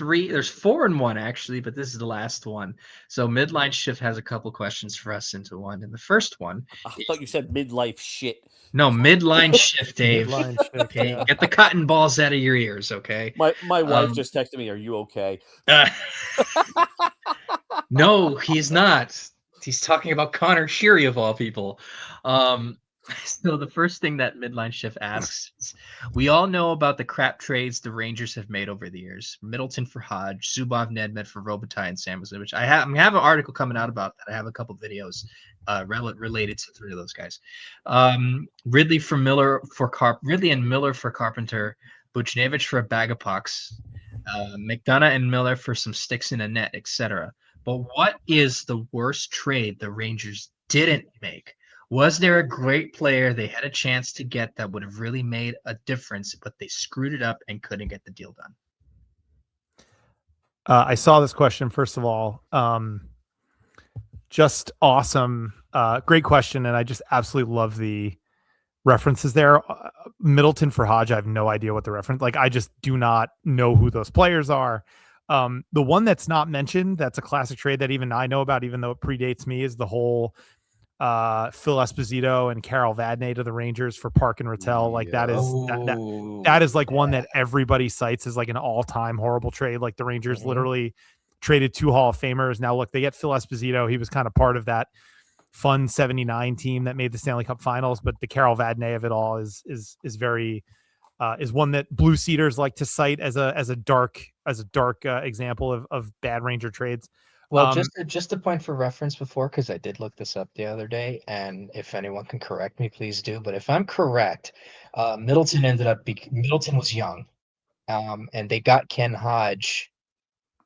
4 in one actually, but this is the last one. So Midline Shift has a couple questions for us into one, and the first one. I thought you said midlife shit. No, Midline Shift, Dave. Midline shift, Okay, yeah. get the cotton balls out of your ears, okay? My wife just texted me. Are you okay? No, he's not. He's talking about Connor Sheary of all people. So the first thing that Midline Shift asks is, we all know about the crap trades the Rangers have made over the years. Middleton for Hodge, Zubov, Nedved for Robitaille and Samuelson, which I have an article coming out about that. I have a couple videos related to 3 of those guys. Ridley and Miller for Carpenter, Buchnevich for a bag of pucks, McDonough and Miller for some sticks in a net, etc. But what is the worst trade the Rangers didn't make? Was there a great player they had a chance to get that would have really made a difference, but they screwed it up and couldn't get the deal done? I saw this question, first of all. Just awesome. Great question. And I just absolutely love the references there. Middleton for Hodge, I have no idea what the reference. Like, I just do not know who those players are. The one that's not mentioned, that's a classic trade that even I know about, even though it predates me, is the whole Phil Esposito and Carol Vadnais to the Rangers for Park and Rattel. Like, that is that is like one that everybody cites as like an all-time horrible trade. Like, the Rangers literally traded 2 Hall of Famers. Now look, they get Phil Esposito. He was kind of part of that fun 79 team that made the Stanley Cup Finals, but the Carol Vadnais of it all is very is one that Blue Seaters like to cite as a dark example of bad Ranger trades. Well, just a point for reference before, because I did look this up the other day, and if anyone can correct me, please do. But if I'm correct, Middleton was young, and they got Ken Hodge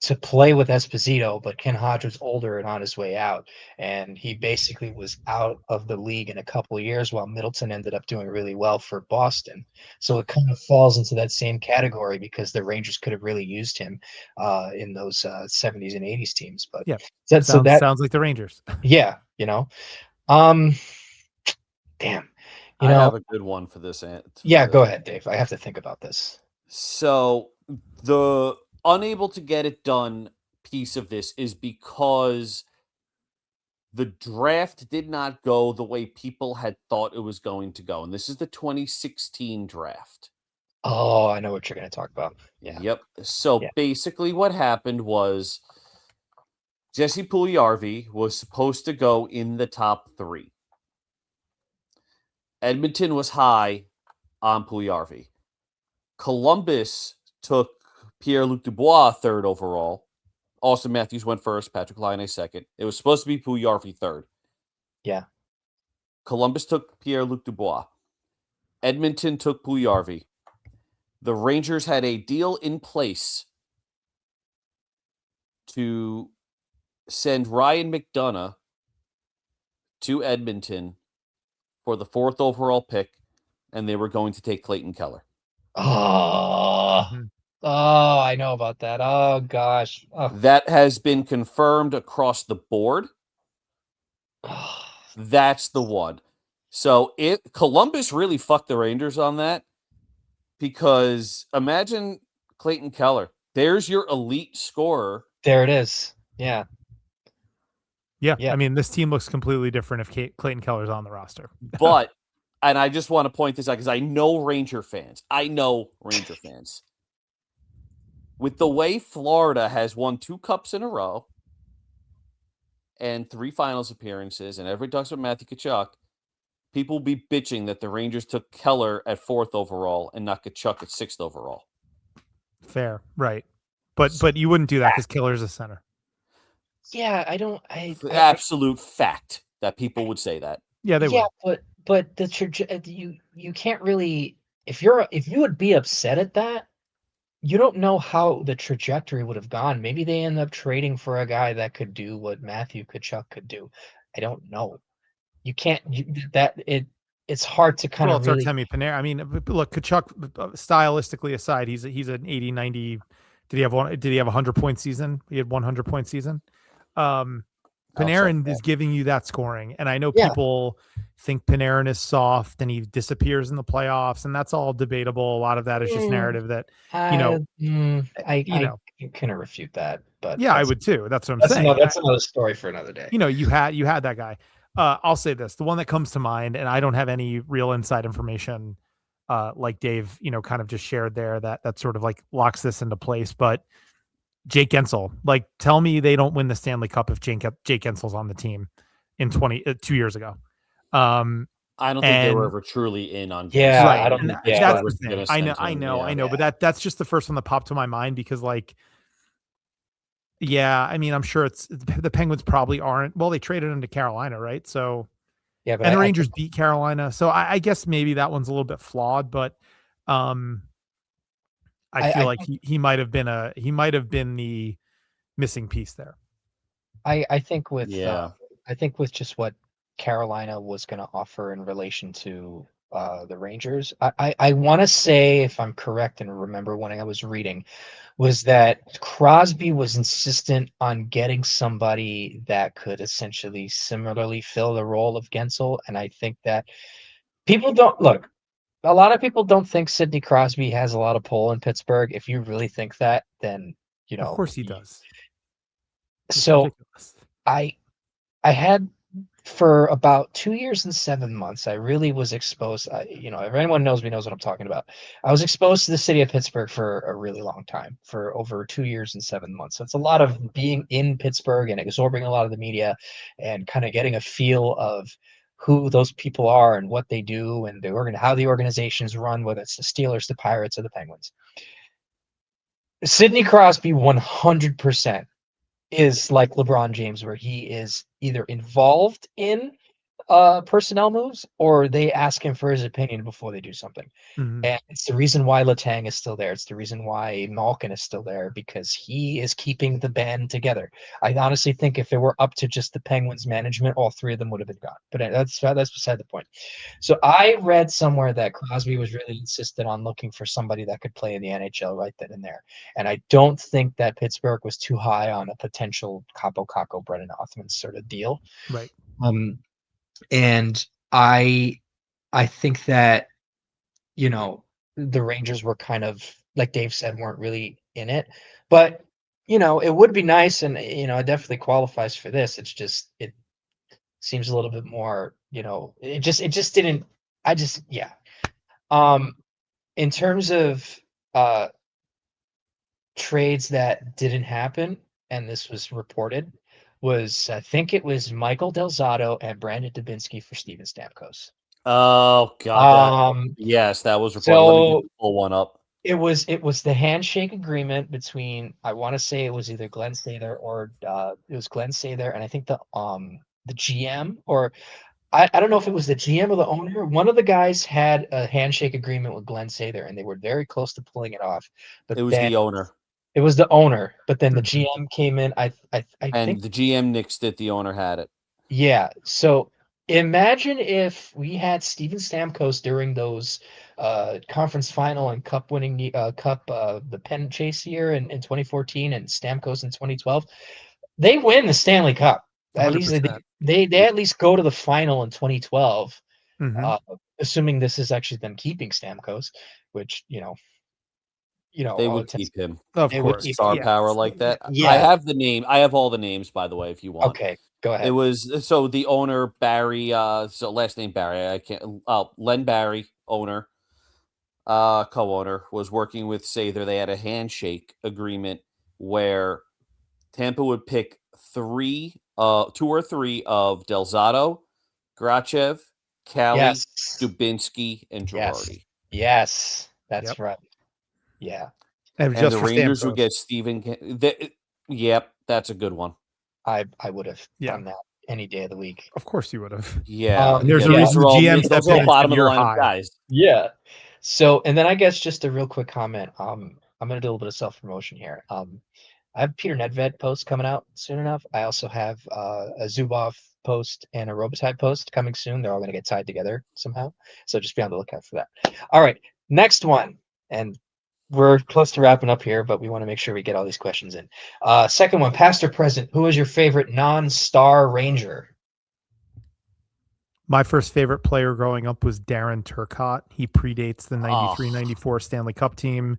to play with Esposito, but Ken Hodge was older and on his way out, and he basically was out of the league in a couple of years while Middleton ended up doing really well for Boston. So it kind of falls into that same category because the Rangers could have really used him in those 70s and 80s teams. But yeah, that sounds like the Rangers. Yeah, damn. I have a good one for this. Yeah, go ahead, Dave. I have to think about this. So the unable to get it done piece of this is because the draft did not go the way people had thought it was going to go. And this is the 2016 draft. Oh, I know what you're going to talk about. Yeah. Yep. So basically what happened was Jesse Puljujarvi was supposed to go in the top 3. Edmonton was high on Puljujarvi. Columbus took Pierre-Luc Dubois 3rd overall. Austin Matthews went 1st. Patrick Laine 2nd. It was supposed to be Puljujarvi 3rd. Yeah. Columbus took Pierre-Luc Dubois. Edmonton took Puljujarvi. The Rangers had a deal in place to send Ryan McDonough to Edmonton for the 4th overall pick, and they were going to take Clayton Keller. Oh, I know about that. Oh, gosh. Oh. That has been confirmed across the board. That's the one. So Columbus really fucked the Rangers on that, because imagine Clayton Keller There's your elite scorer. There it is. Yeah. Yeah. Yeah. I mean, this team looks completely different if Clayton Keller's on the roster. But, and I just want to point this out because I know Ranger fans. With the way Florida has won 2 cups in a row and 3 finals appearances, and everybody talks about Matthew Tkachuk, people will be bitching that the Rangers took Keller at 4th overall and not Tkachuk at 6th overall. Fair, right? But you wouldn't do that because Keller's a center. Yeah, I don't. Absolute fact that people would say that. Yeah, they Yeah, would. but you can't really, if you would be upset at that, you don't know how the trajectory would have gone. Maybe they end up trading for a guy that could do what Matthew Tkachuk could do. I don't know. You can't it's hard to kind Well, of it's really. Artemi Panarin. I mean, look, Tkachuk, stylistically aside, he's an 80, 90. Did he have 100-point season? He had 100-point season. Panarin is giving you that scoring, and I know Yeah. people think Panarin is soft and he disappears in the playoffs, and that's all debatable. A lot of that is just narrative that I couldn't refute that, but yeah, I would too. That's what I'm that's saying. that's another story for another day. You had that guy. I'll say this: the one that comes to mind, and I don't have any real inside information, like Dave, kind of just shared there that sort of like locks this into place, but. Jake Gensel, like, tell me they don't win the Stanley Cup if Jake Gensel's on the team in 2 years ago. I don't think they were ever truly in on. Yeah, right. I don't. And Yeah, that's the thing. I know, but that's just the first one that popped to my mind because, like, yeah, I mean, I'm sure the Penguins probably aren't. Well, they traded him to Carolina, right? So, yeah, but and the Rangers beat Carolina, so I guess maybe that one's a little bit flawed, but I feel like he might have been the missing piece there. I think with just what Carolina was going to offer in relation to the Rangers, I want to say, if I'm correct and remember when I was reading, was that Crosby was insistent on getting somebody that could essentially similarly fill the role of Gensel, and I think that people don't look. A lot of people don't think Sidney Crosby has a lot of pull in Pittsburgh. If you really think that, then Of course he does. It's so ridiculous. I had for about 2 years and 7 months, I really was exposed. If anyone knows me knows what I'm talking about. I was exposed to the city of Pittsburgh for a really long time, for over 2 years and 7 months. So it's a lot of being in Pittsburgh and absorbing a lot of the media and kind of getting a feel of who those people are and what they do and how the organizations run, whether it's the Steelers, the Pirates, or the Penguins. Sidney Crosby 100% is like LeBron James, where he is either involved in personnel moves or they ask him for his opinion before they do something. Mhm. And it's the reason why Letang is still there. It's the reason why Malkin is still there, because he is keeping the band together. I honestly think if it were up to just the Penguins management, all 3 of them would have been gone. But that's beside the point. So I read somewhere that Crosby was really insistent on looking for somebody that could play in the NHL right then and there. And I don't think that Pittsburgh was too high on a potential Capo Caco, Brennan Othman sort of deal. Right. And I think that, the Rangers were kind of, like Dave said, weren't really in it. But, it would be nice, and, it definitely qualifies for this. It's just, it seems a little bit more, it just didn't, yeah. In terms of trades that didn't happen, and this was reported, I think it was Michael Del Zotto and Brandon Dubinsky for Steven Stamkos. Oh God! Yes, that was reported. Let me pull one up. It was the handshake agreement between, I want to say it was either Glenn Sather or it was Glenn Sather, and I think the GM, or I don't know if it was the GM or the owner. One of the guys had a handshake agreement with Glenn Sather, and they were very close to pulling it off. But it was the owner. It was the owner, but then the GM came in. I think the GM nixed it. The owner had it. Yeah. So imagine if we had Steven Stamkos during those conference final and cup winning the Penn Chase year in 2014 and Stamkos in 2012. They win the Stanley Cup. At 100%. least they at least go to the final in 2012. Mhm. Assuming this is actually them keeping Stamkos, which They all would intents- keep him. Of They would course. keep- Star yeah. power like that. I Yeah. have the name. I have all the names, by the way, if you want. Okay, go ahead. It was so the owner Barry. So last name Barry. I can't. Len Barry, owner, co-owner, was working with Sather. They had a handshake agreement where Tampa would pick two or three of Delzato, Grachev, Callie, Yes. Dubinsky, and Yes. Girardi. Yes, that's Yep. right. Yeah, And it was And just the for Rangers Stamkos. would get Steven. Yep, that's a good one. I would have Yeah. done that any day of the week. Of course you would have. Yeah, There's a yeah, reason those are all- GM those stepped are all in and bottom said of the you're lineup high. guys. Yeah. So, and then I guess just a real quick comment. I'm gonna do a little bit of self promotion here. I have Peter Nedved post coming out soon enough. I also have a Zubov post and a Robitaille post coming soon. They're all gonna get tied together somehow. So just be on the lookout for that. All right, next one, and we're close to wrapping up here, but we want to make sure we get all these questions in. Second one, past or present, who is your favorite non-star Ranger? My first favorite player growing up was Darren Turcotte. He predates the 93-94 Stanley Cup team.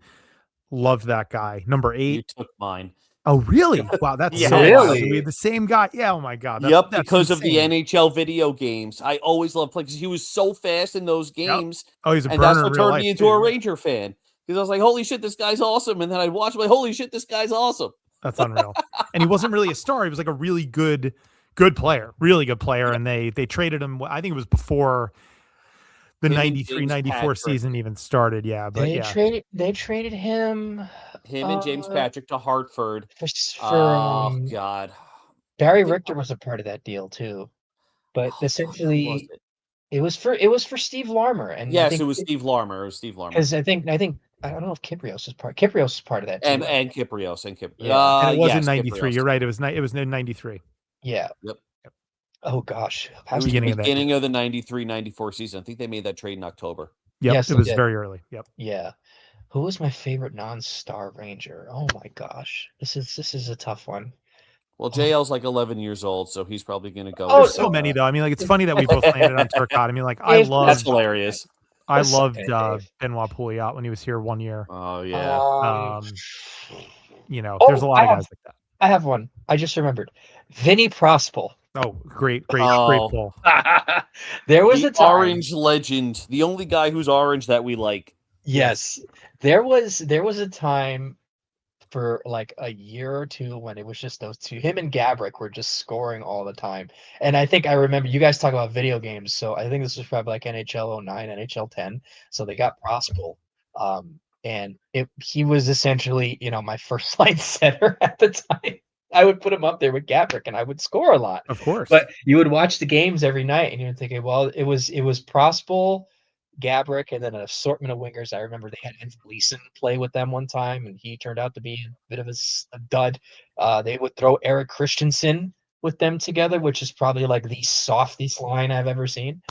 Loved that guy. Number 8. You took mine. Oh, really? Wow, that's Yeah. so Really? wild. We had the same guy. Yeah, oh my God. Yep, That's because of the insane. NHL video games. I always loved playing because he was so fast in those games. Oh, he's a And that's burner in what real turned life. me into too, a yeah. Ranger fan. Because I was like, holy shit, this guy's awesome. And then I'd watch him like, holy shit, this guy's awesome. That's unreal. And he wasn't really a star. He was like a really good player, really good player. Yep. And they traded him. I think it was before the Him and 93-94 Patrick. season even started. Yeah, but They yeah. traded him. Him and James Patrick to Hartford. For Oh, God. Barry I think- Richter was a part of that deal too, but Oh, fuck, who was essentially it? it was for Steve Larmer, and Yes, it was Steve Larmer. It was Steve Larmer. because I think I don't know if Kiprios is part. Kiprios is part of that too. And I think. Kiprios. And Kiprios. Yeah. And it was yes, in 93. Kiprios. You're right. It was in 93. Yeah. Yep. Oh gosh. It was Beginning the of that beginning of the 93-94 season. I think they made that trade in October. Yep, Yes, it they was did. very early. Yep. Yeah. Who was my favorite non-star Ranger? Oh my gosh, this is a tough one. Well, JL's like 11 years old, so he's probably going to go. Oh, with, There's so many though. I mean, like it's funny that we both landed on Turcotte. I mean, like I Dave, loved That's hilarious. I That's so loved good, Dave. Benoit Pouliot when he was here 1 year. Oh, yeah. You know, Oh, there's a lot of I guys like that. I have one. I just remembered. Vinny Prospel. Oh, great Oh. pull. There was The a time. orange legend. The only guy who's orange that we like. Yes. There was a time for like a year or two when it was just those two. Him and Gabrick were just scoring all the time. And I think I remember you guys talk about video games. So I think this was probably like NHL 09, NHL 10. So they got Prospel. And he was essentially, my first line center at the time. I would put him up there with Gabrick and I would score a lot. Of course. But you would watch the games every night and you're thinking, well, it was Prospel, Gabrick, and then an assortment of wingers. I remember they had Vince Gleason play with them one time, and he turned out to be a bit of a dud. They would throw Eric Christensen with them together, which is probably like the softest line I've ever seen.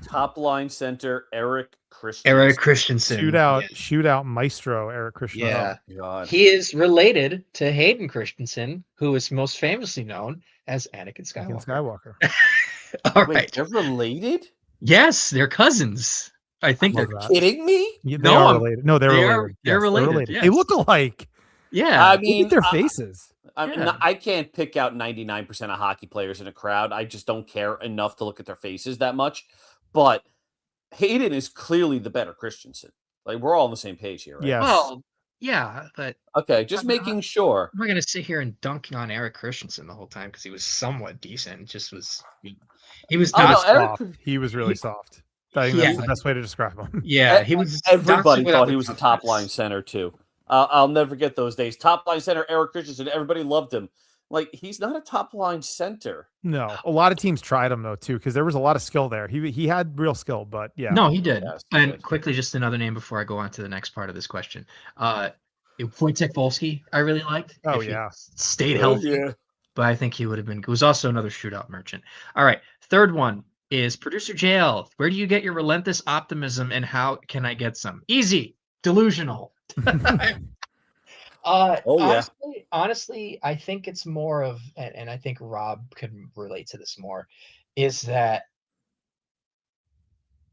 Top line center, Eric Christian. Eric Christensen. shootout maestro Eric Christian. Yeah. Oh, God. He is related to Hayden Christensen, who is most famously known as Anakin Anakin Skywalker. Skywalker. All Wait, right. they're related? Yes, they're cousins. I think Love they're that. Kidding me? Yeah, they No, are I'm- related. No, they're they are- related. they're Yes, related, They yes. look alike. yeah. I Look mean, at their faces. Yeah. I can't pick out 99% of hockey players in a crowd. I just don't care enough to look at their faces that much. But Hayden is clearly the better Christensen. Like, we're all on the same page here, right? Yes. Well, yeah, but Okay, just making sure. I'm not gonna sit here and dunking on Eric Christensen the whole time because he was somewhat decent. It just was he was Oh, not. no, Eric- Soft. He was really soft. I think Yeah. that's the best way to describe him. Yeah, he was. Everybody not thought with he was a toughness. top line center, too. I'll never forget those days. Top line center, Eric Christensen. Everybody loved him. Like, he's not a top line center. No, a lot of teams tried him though too because there was a lot of skill there. He had real skill, but yeah. No, he did. Yes, he And did. quickly, just another name before I go on to the next part of this question. Wojciech Wolski, I really liked. Oh, if he yeah. stayed healthy. But I think he would have been. He was also another shootout merchant. All right, third one is producer JL. Where do you get your relentless optimism, and how can I get some? Easy, delusional. Oh, yeah. Honestly, I think it's more of, and I think Rob could relate to this more, is that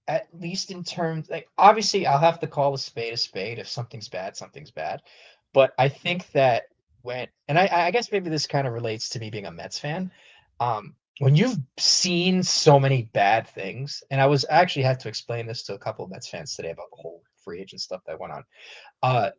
at least in terms, like, obviously I'll have to call a spade a spade. If something's bad, something's bad. But I think that and I guess maybe this kind of relates to me being a Mets fan. When you've seen so many bad things, and I was actually had to explain this to a couple of Mets fans today about the whole free agent stuff that went on. Uh,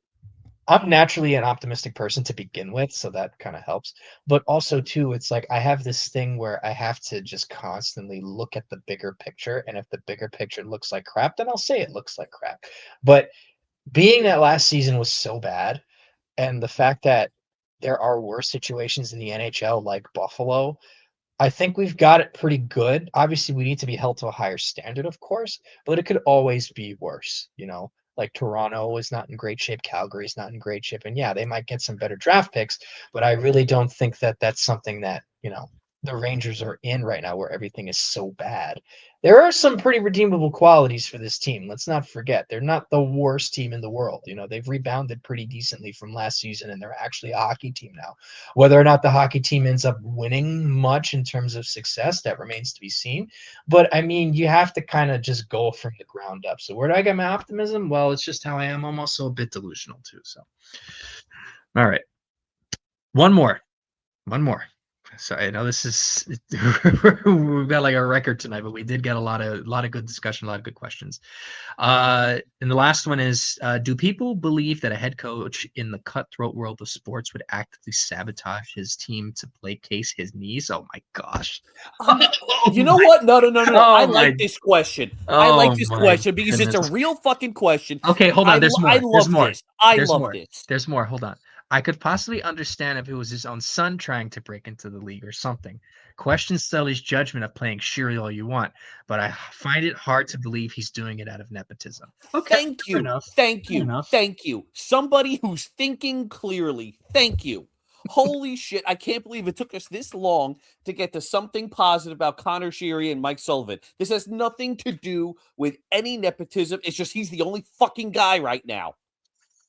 I'm naturally an optimistic person to begin with, so that kind of helps. But also too, it's like I have this thing where I have to just constantly look at the bigger picture, and if the bigger picture looks like crap, then I'll say it looks like crap. But being that last season was so bad, and the fact that there are worse situations in the NHL like Buffalo, I think we've got it pretty good. Obviously, we need to be held to a higher standard, of course, but it could always be worse, you know? Like Toronto is not in great shape, Calgary's not in great shape, and yeah, they might get some better draft picks, but I really don't think that that's something that, the Rangers are in right now where everything is so bad. There are some pretty redeemable qualities for this team. Let's not forget, they're not the worst team in the world. They've rebounded pretty decently from last season, and they're actually a hockey team now. Whether or not the hockey team ends up winning much in terms of success, that remains to be seen. But I mean, you have to kind of just go from the ground up. So where do I get my optimism? Well, it's just how I am. I'm also a bit delusional too. So, all right, one more. So I know this is we've got like a record tonight, but we did get a lot of good discussion, a lot of good questions. And the last one is, do people believe that a head coach in the cutthroat world of sports would actively sabotage his team to placate his needs? Oh my gosh. You know what? No. I Oh like my- this question. Oh I like this my question because it's goodness. a real fucking question. Okay, hold on. There's more. I There's love more. this. I There's love more. this. There's more. Hold on. I could possibly understand if it was his own son trying to break into the league or something. Question Sully's judgment of playing Shiri all you want, but I find it hard to believe he's doing it out of nepotism. Okay, Thank fair you. enough. Thank Fair you. enough. Thank you. Somebody who's thinking clearly. Thank you. Holy shit. I can't believe it took us this long to get to something positive about Connor Sheary and Mike Sullivan. This has nothing to do with any nepotism. It's just he's the only fucking guy right now.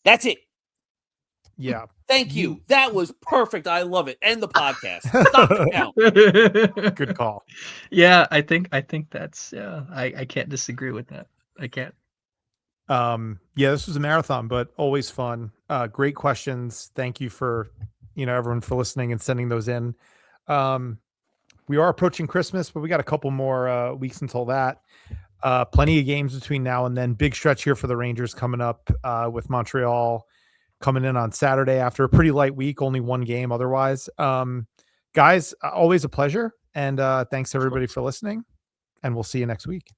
That's it. Yeah. Thank you. That was perfect. I love it. End the podcast. Stop the count. Good call. Yeah, I think that's I can't disagree with that. I can't. Yeah, this was a marathon, but always fun. Great questions. Thank you for, everyone for listening and sending those in. We are approaching Christmas, but we got a couple more weeks until that. Plenty of games between now and then. Big stretch here for the Rangers coming up with Montreal coming in on Saturday after a pretty light week, only one game otherwise. Guys, always a pleasure. And thanks everybody for listening, and we'll see you next week.